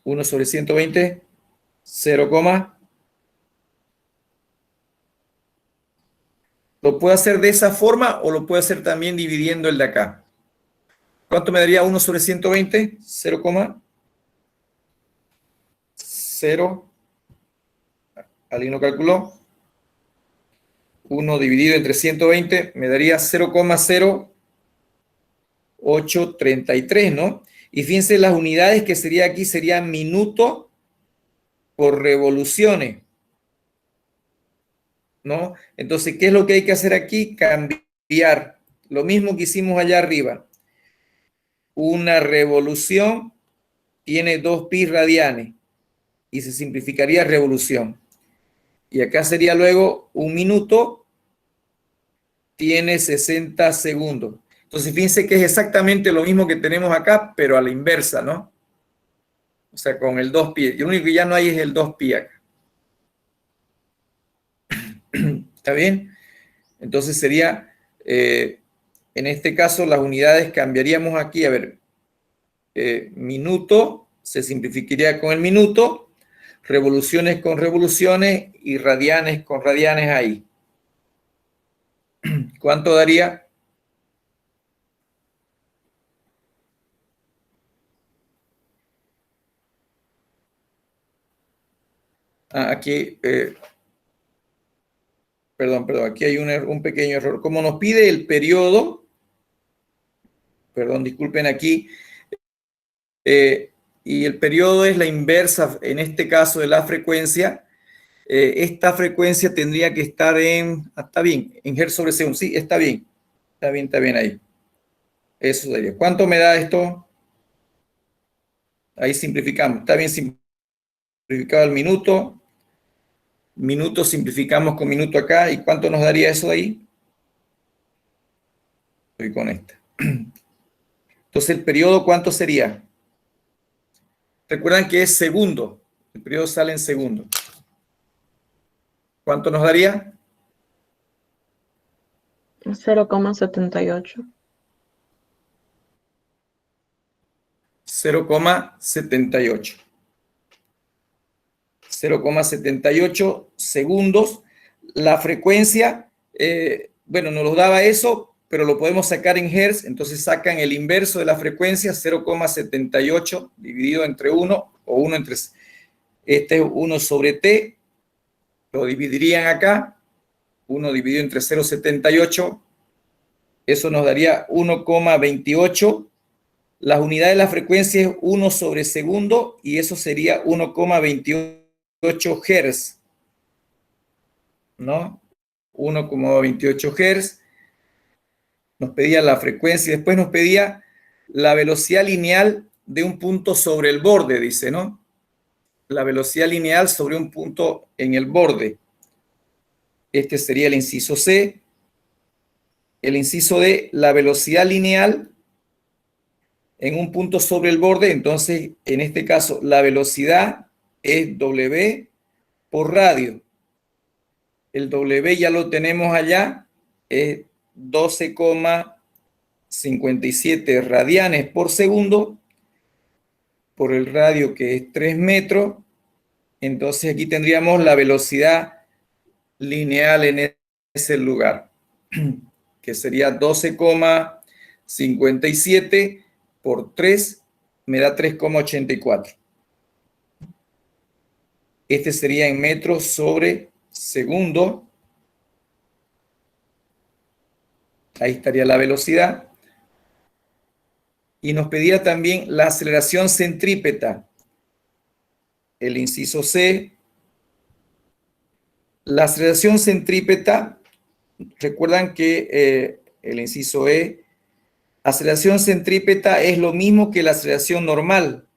1 sobre 120, 0, ¿lo puedo hacer de esa forma o lo puedo hacer también dividiendo el de acá? ¿Cuánto me daría 1 sobre 120? 0,0. ¿Alguien lo calculó? 1 dividido entre 120 me daría 0,0833, ¿no? Y fíjense, las unidades que sería aquí serían minuto por revoluciones, ¿no? Entonces, ¿qué es lo que hay que hacer aquí? Cambiar. Lo mismo que hicimos allá arriba. Una revolución tiene 2 pi radianes y se simplificaría revolución. Y acá sería luego un minuto tiene 60 segundos. Entonces, fíjense que es exactamente lo mismo que tenemos acá, pero a la inversa, ¿no? O sea, con el 2 pi. Lo único que ya no hay es el 2 pi acá. ¿Está bien? Entonces sería, en este caso, las unidades cambiaríamos aquí. A ver, minuto se simplificaría con el minuto, revoluciones con revoluciones y radianes con radianes ahí. ¿Cuánto daría? Aquí, perdón, aquí hay un pequeño error. Como nos pide el periodo, perdón, disculpen aquí, y el periodo es la inversa, en este caso, de la frecuencia. Esta frecuencia tendría que estar en, está bien, en Hertz sobre segundo, sí, está bien. Está bien ahí. Eso sería. ¿Cuánto me da esto? Ahí simplificamos. Está bien simplificado el minuto. Minuto simplificamos con minuto acá. ¿Y cuánto nos daría eso de ahí? Estoy con esta. Entonces, ¿el periodo cuánto sería? Recuerdan que es segundo. El periodo sale en segundo. ¿Cuánto nos daría? 0,78. 0,78. 0,78 segundos. La frecuencia, bueno, nos lo daba eso, pero lo podemos sacar en hertz, entonces sacan el inverso de la frecuencia, 0,78 dividido entre 1, o 1 entre... Este es 1 sobre t, lo dividirían acá, 1 dividido entre 0,78, eso nos daría 1,28. Las unidades de la frecuencia es 1 sobre segundo, y eso sería 1,28 hertz, ¿no? 1,28 hertz. Nos pedía la frecuencia y después nos pedía la velocidad lineal de un punto sobre el borde, dice, ¿no? La velocidad lineal sobre un punto en el borde. Este sería el inciso C. El inciso D, la velocidad lineal en un punto sobre el borde. Entonces, en este caso, la velocidad es W por radio. El W ya lo tenemos allá, es 12,57 radianes por segundo por el radio, que es 3 metros. Entonces aquí tendríamos la velocidad lineal en ese lugar, que sería 12,57 por 3, me da 3,84. Este sería en metros sobre segundo. Ahí estaría la velocidad. Y nos pedía también la aceleración centrípeta. El inciso C. La aceleración centrípeta, recuerdan que el inciso E, aceleración centrípeta es lo mismo que la aceleración normal.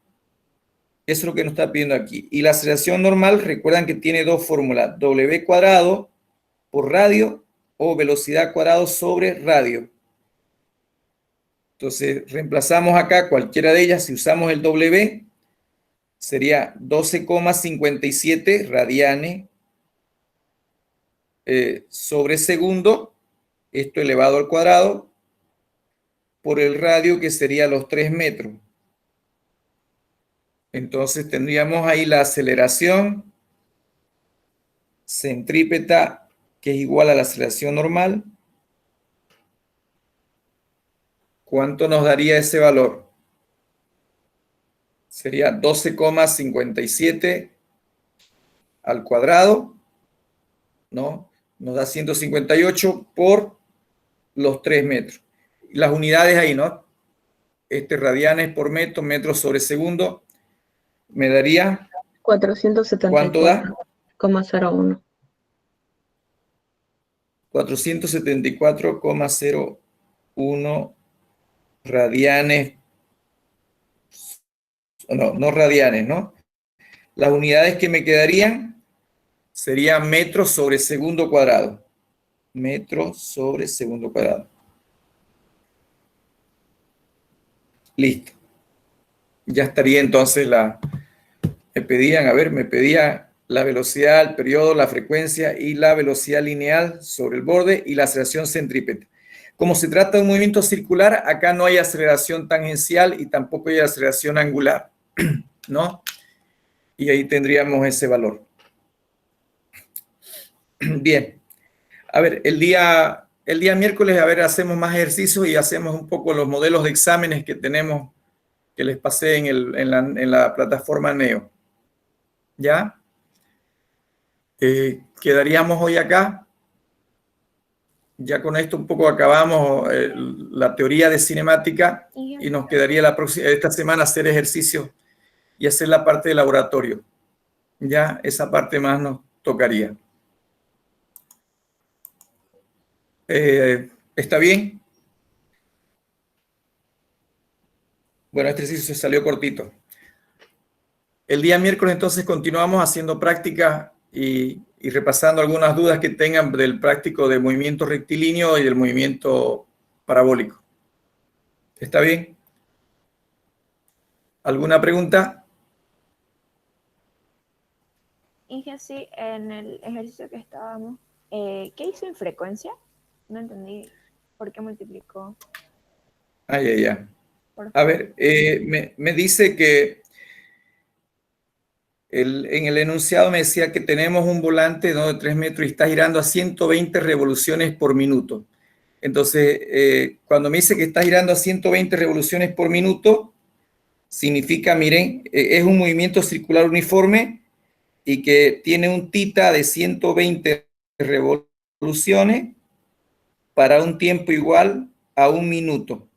Eso es lo que nos está pidiendo aquí. Y la aceleración normal, recuerdan que tiene dos fórmulas, W cuadrado por radio o velocidad cuadrado sobre radio. Entonces, reemplazamos acá cualquiera de ellas. Si usamos el W, sería 12,57 radianes sobre segundo, esto elevado al cuadrado, por el radio, que sería los 3 metros. Entonces, tendríamos ahí la aceleración centrípeta, que es igual a la aceleración normal. ¿Cuánto nos daría ese valor? Sería 12,57 al cuadrado, ¿no? Nos da 158 por los 3 metros. Las unidades ahí, ¿no? Radianes por metro, metros sobre segundo, me daría... 474,01. ¿Cuánto da? 474,01 radianes, no radianes, ¿no? Las unidades que me quedarían serían metros sobre segundo cuadrado. Metros sobre segundo cuadrado. Listo. Ya estaría entonces me pedía la velocidad, el periodo, la frecuencia y la velocidad lineal sobre el borde y la aceleración centrípeta. Como se trata de un movimiento circular, acá no hay aceleración tangencial y tampoco hay aceleración angular, ¿no? Y ahí tendríamos ese valor. Bien. A ver, el día miércoles, a ver, hacemos más ejercicios y hacemos un poco los modelos de exámenes que tenemos, que les pasé en la plataforma Neo. ¿Ya? Quedaríamos hoy acá. Ya con esto un poco acabamos la teoría de cinemática y nos quedaría esta semana hacer ejercicios y hacer la parte de laboratorio. Ya, esa parte más nos tocaría. ¿Está bien? Bueno, este ejercicio se salió cortito. El día miércoles entonces continuamos haciendo práctica y repasando algunas dudas que tengan del práctico de movimiento rectilíneo y del movimiento parabólico. ¿Está bien? ¿Alguna pregunta? Inge, sí, en el ejercicio que estábamos, ¿qué hizo en frecuencia? No entendí por qué multiplicó. Ya. Por A favor. ver, me dice que en el enunciado me decía que tenemos un volante, ¿no?, de 3 metros y está girando a 120 revoluciones por minuto. Entonces, cuando me dice que está girando a 120 revoluciones por minuto, significa, miren, es un movimiento circular uniforme y que tiene un tita de 120 revoluciones para un tiempo igual a 1 minuto.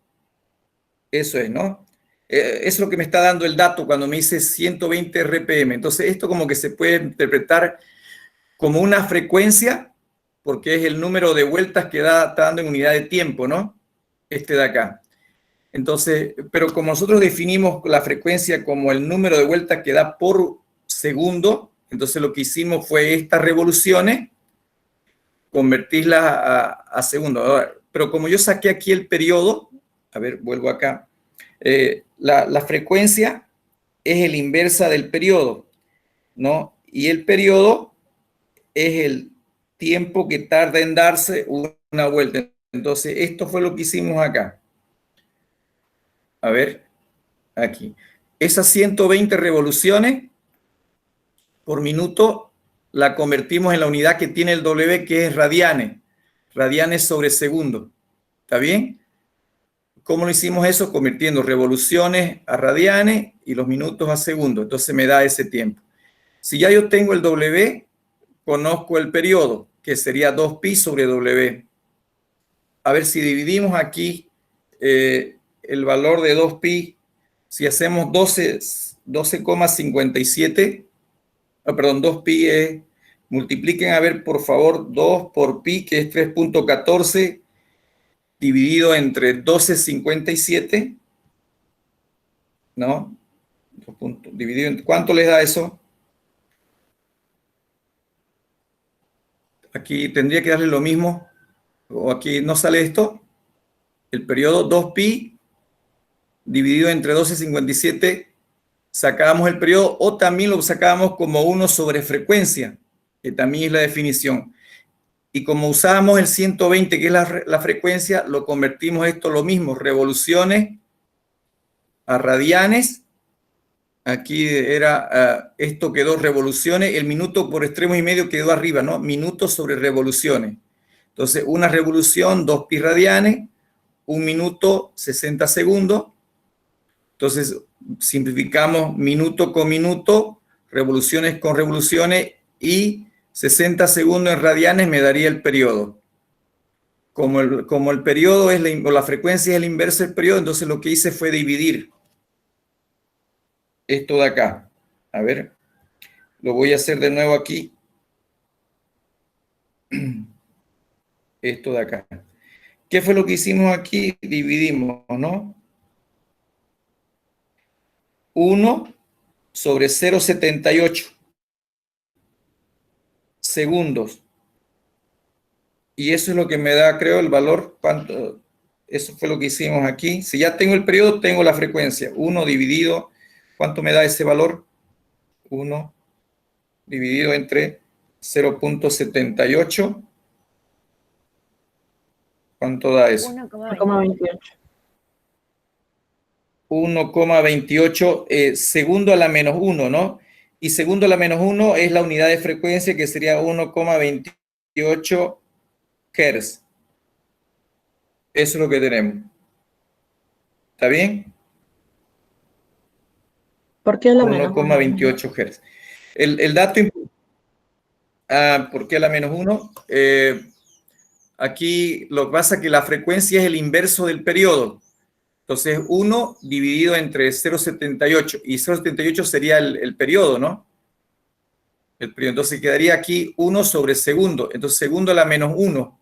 Eso es, ¿no? Eso es lo que me está dando el dato cuando me dice 120 RPM. Entonces, esto como que se puede interpretar como una frecuencia, porque es el número de vueltas que está dando en unidad de tiempo, ¿no? Este de acá. Entonces, pero como nosotros definimos la frecuencia como el número de vueltas que da por segundo, entonces lo que hicimos fue estas revoluciones, convertirlas a segundos. Ahora, pero como yo saqué aquí el periodo, a ver, vuelvo acá, la frecuencia es el inversa del periodo, ¿no? Y el periodo es el tiempo que tarda en darse una vuelta. Entonces, esto fue lo que hicimos acá. A ver, aquí. Esas 120 revoluciones por minuto la convertimos en la unidad que tiene el W, que es radianes. Radianes sobre segundo. ¿Está bien? ¿Cómo lo hicimos eso? Convirtiendo revoluciones a radianes y los minutos a segundos. Entonces me da ese tiempo. Si ya yo tengo el W, conozco el periodo, que sería 2pi sobre W. A ver si dividimos aquí el valor de 2pi. Si hacemos 12,57, perdón, 2pi es, multipliquen, a ver, por favor, 2 por pi, que es 3.14, dividido entre 12,57, ¿no? Dividido en, ¿cuánto les da eso? Aquí tendría que darle lo mismo, o aquí no sale esto. El periodo 2pi dividido entre 12,57, sacábamos el periodo, o también lo sacábamos como 1 sobre frecuencia, que también es la definición. Y como usábamos el 120, que es la frecuencia, lo convertimos esto lo mismo, revoluciones a radianes. Aquí era, esto quedó revoluciones, el minuto por extremo y medio quedó arriba, ¿no? Minutos sobre revoluciones. Entonces, una revolución, 2pi radianes, 1 minuto, 60 segundos. Entonces, simplificamos minuto con minuto, revoluciones con revoluciones, y 60 segundos en radianes me daría el periodo. Como el periodo es o la frecuencia es el inverso del periodo, entonces lo que hice fue dividir esto de acá. A ver, lo voy a hacer de nuevo aquí. Esto de acá. ¿Qué fue lo que hicimos aquí? Dividimos, ¿no? 1 sobre 0,78 segundos. Y eso es lo que me da, creo, el valor. ¿Cuánto? Eso fue lo que hicimos aquí. Si ya tengo el periodo, tengo la frecuencia. 1 dividido, ¿cuánto me da ese valor? 1 dividido entre 0.78. ¿Cuánto da eso? 1,28. 1,28 segundo a la menos 1, ¿no? Y segundo a la menos 1 es la unidad de frecuencia, que sería 1,28 Hz. Eso es lo que tenemos. ¿Está bien? ¿Por qué la menos 1,28 Hz. El dato importante. ¿Por qué la menos 1? Aquí lo que pasa es que la frecuencia es el inverso del periodo. Entonces, 1 dividido entre 0,78. Y 0,78 sería el periodo, ¿no? El periodo. Entonces, quedaría aquí 1 sobre segundo. Entonces, segundo a la menos 1.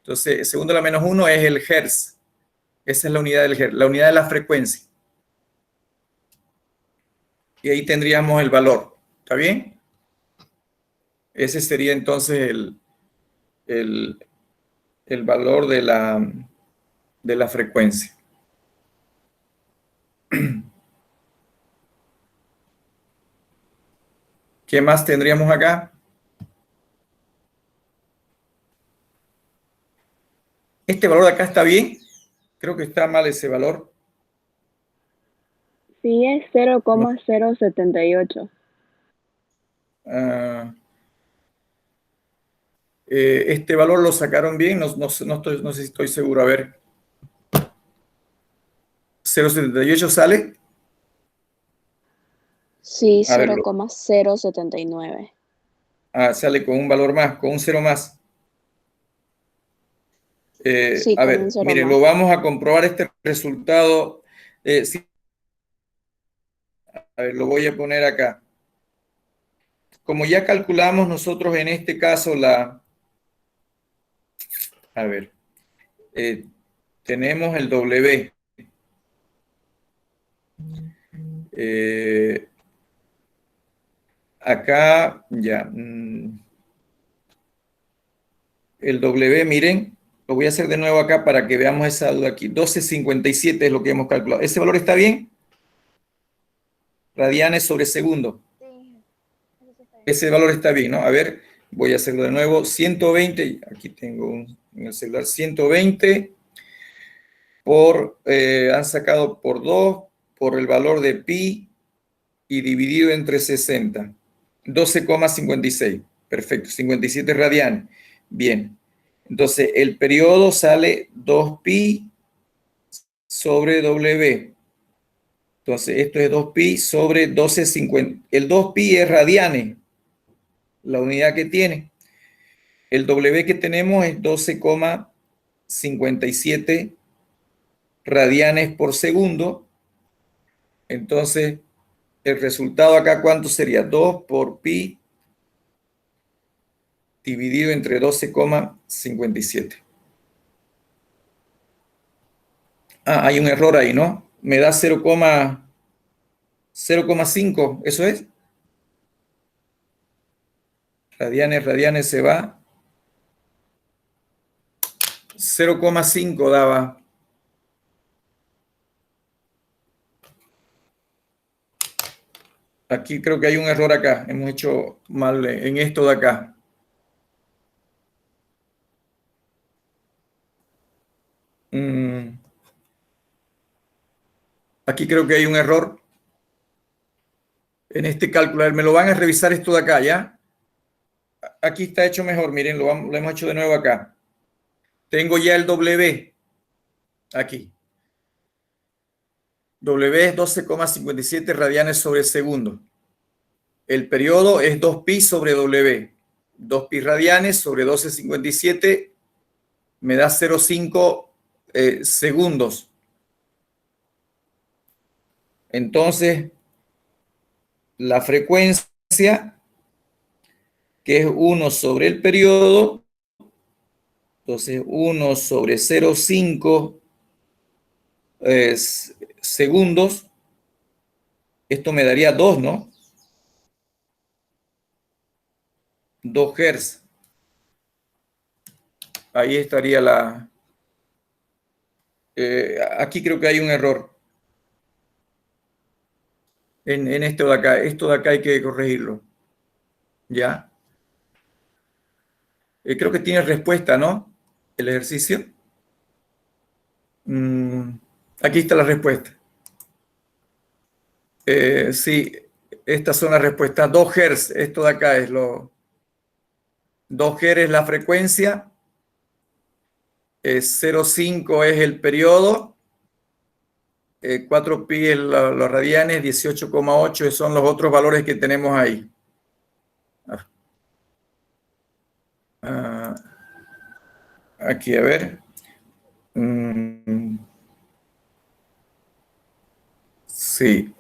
Entonces, segundo a la menos 1 es el hertz. Esa es la unidad del hertz, la unidad de la frecuencia. y ahí tendríamos el valor. ¿Está bien? Ese sería entonces el valor de la frecuencia. ¿Qué más tendríamos acá? ¿Este valor de acá está bien? Creo que está mal ese valor. Sí, es 0,078. Este valor lo sacaron bien, no sé si estoy seguro. A ver. 0,78 sale. Sí, A ver, 0,079. sale con un valor más, con un cero más. Sí, A con un ver, cero mire, más. lo vamos a comprobar este resultado. A ver, lo voy a poner acá. Como ya calculamos nosotros en este caso a ver, tenemos el W. Acá ya. El W, miren, lo voy a hacer de nuevo acá para que veamos esa duda aquí. 12,57 es lo que hemos calculado. ¿Ese valor está bien? Radianes sobre segundo. Sí, eso sí está bien. Ese valor está bien, ¿no? A ver, voy a hacerlo de nuevo. 120, aquí tengo en el celular, 120 han sacado por 2, por el valor de pi y dividido entre 60. 12,56. Perfecto, 57 radianes. Bien. Entonces, el periodo sale 2pi sobre W. Entonces, esto es 2pi sobre 12,50. El 2pi es radianes, la unidad que tiene. El W que tenemos es 12,57 radianes por segundo. Entonces, el resultado acá, ¿cuánto sería? 2 por pi dividido entre 12,57. Hay un error ahí, ¿no? Me da 0,5, ¿eso es? Radianes se va. 0,5 daba. Aquí creo que hay un error acá. Hemos hecho mal en esto de acá. Aquí creo que hay un error en este cálculo. Me lo van a revisar esto de acá, ¿ya? Aquí está hecho mejor. Miren, lo hemos hecho de nuevo acá. Tengo ya el W aquí. W es 12,57 radianes sobre segundo. El periodo es 2pi sobre W. 2pi radianes sobre 12,57 me da 0,5 segundos. Entonces, la frecuencia, que es 1 sobre el periodo, entonces 1 sobre 0,5 segundos, esto me daría 2, ¿no? 2 Hz. Ahí estaría aquí creo que hay un error. En esto de acá. Esto de acá hay que corregirlo. ¿Ya? Creo que tiene respuesta, ¿no? El ejercicio. Aquí está la respuesta. Sí, estas son las respuestas. 2 Hz, esto de acá es 2 Hz es la frecuencia. 0,5 es el periodo. 4pi es los radianes. 18,8 son los otros valores que tenemos ahí. Aquí, a ver. Sí,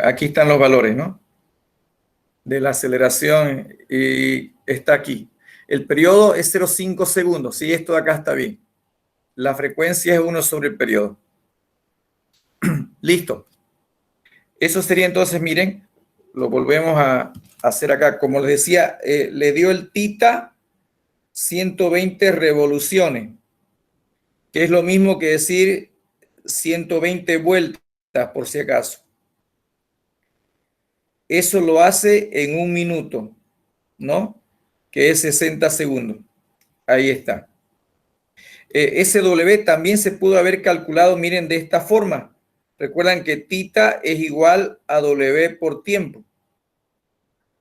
aquí están los valores, ¿no? De la aceleración y está aquí. El periodo es 0,5 segundos. Sí, esto de acá está bien. La frecuencia es 1 sobre el periodo. Listo. Eso sería entonces, miren, lo volvemos a hacer acá. Como les decía, le dio el tita 120 revoluciones, que es lo mismo que decir 120 vueltas, por si acaso. Eso lo hace en 1 minuto, ¿no? Que es 60 segundos. Ahí está. SW también se pudo haber calculado, miren, de esta forma. Recuerdan que tita es igual a W por tiempo.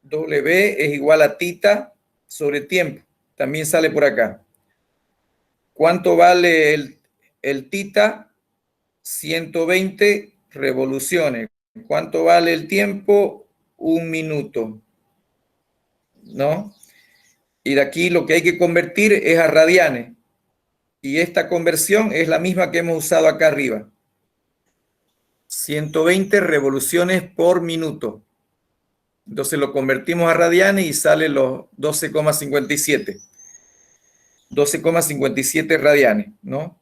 W es igual a tita sobre tiempo. También sale por acá. ¿Cuánto vale el tita? 120 revoluciones. ¿Cuánto vale el tiempo? 1 minuto. ¿No? Y de aquí lo que hay que convertir es a radianes. Y esta conversión es la misma que hemos usado acá arriba. 120 revoluciones por minuto. Entonces lo convertimos a radianes y sale los 12,57. 12,57 radianes, ¿no?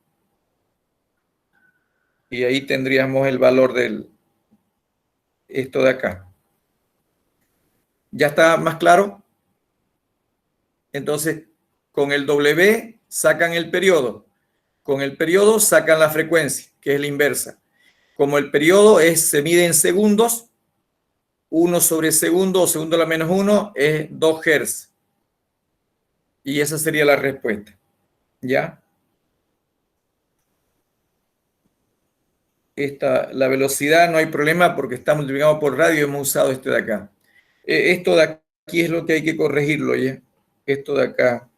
Y ahí tendríamos el valor de esto de acá. ¿Ya está más claro? Entonces, con el W sacan el periodo. Con el periodo sacan la frecuencia, que es la inversa. Como el periodo se mide en segundos, 1 sobre segundo o segundo a la menos 1 es 2 Hz. Y esa sería la respuesta. ¿Ya? La velocidad no hay problema porque está multiplicado por radio y hemos usado este de acá. Esto de aquí es lo que hay que corregirlo, ¿ya? Esto de acá.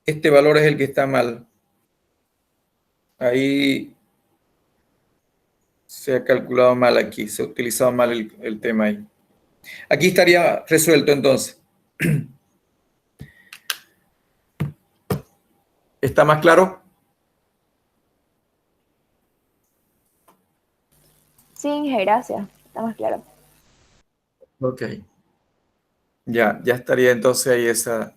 Este valor es el que está mal. Ahí se ha calculado mal aquí, se ha utilizado mal el tema ahí. Aquí estaría resuelto entonces. ¿Está más claro? Sí, Inge, gracias. Está más claro. Ok. Ya estaría entonces ahí esa.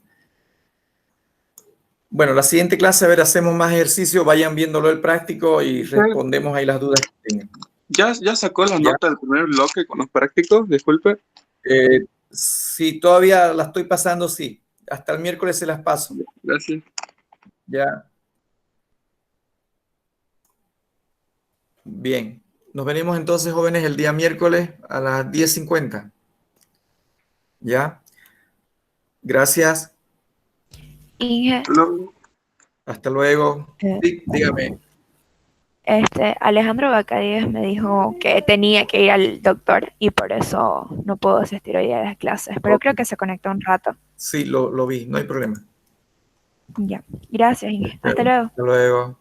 Bueno, la siguiente clase, a ver, hacemos más ejercicio, vayan viéndolo el práctico y respondemos ahí las dudas que tengan. ¿Ya sacó la nota del primer bloque con los prácticos? Disculpe. Sí, todavía la estoy pasando, sí. Hasta el miércoles se las paso. Gracias. Ya. Bien. Nos venimos entonces, jóvenes, el día miércoles a las 10:50. ¿Ya? Gracias. Inge, Hasta luego. Sí, dígame. Alejandro Bacadíes me dijo que tenía que ir al doctor y por eso no puedo asistir hoy a las clases, pero creo que se conectó un rato. Sí, lo vi, no hay problema. Ya, gracias, Inge. Hasta luego. Hasta luego.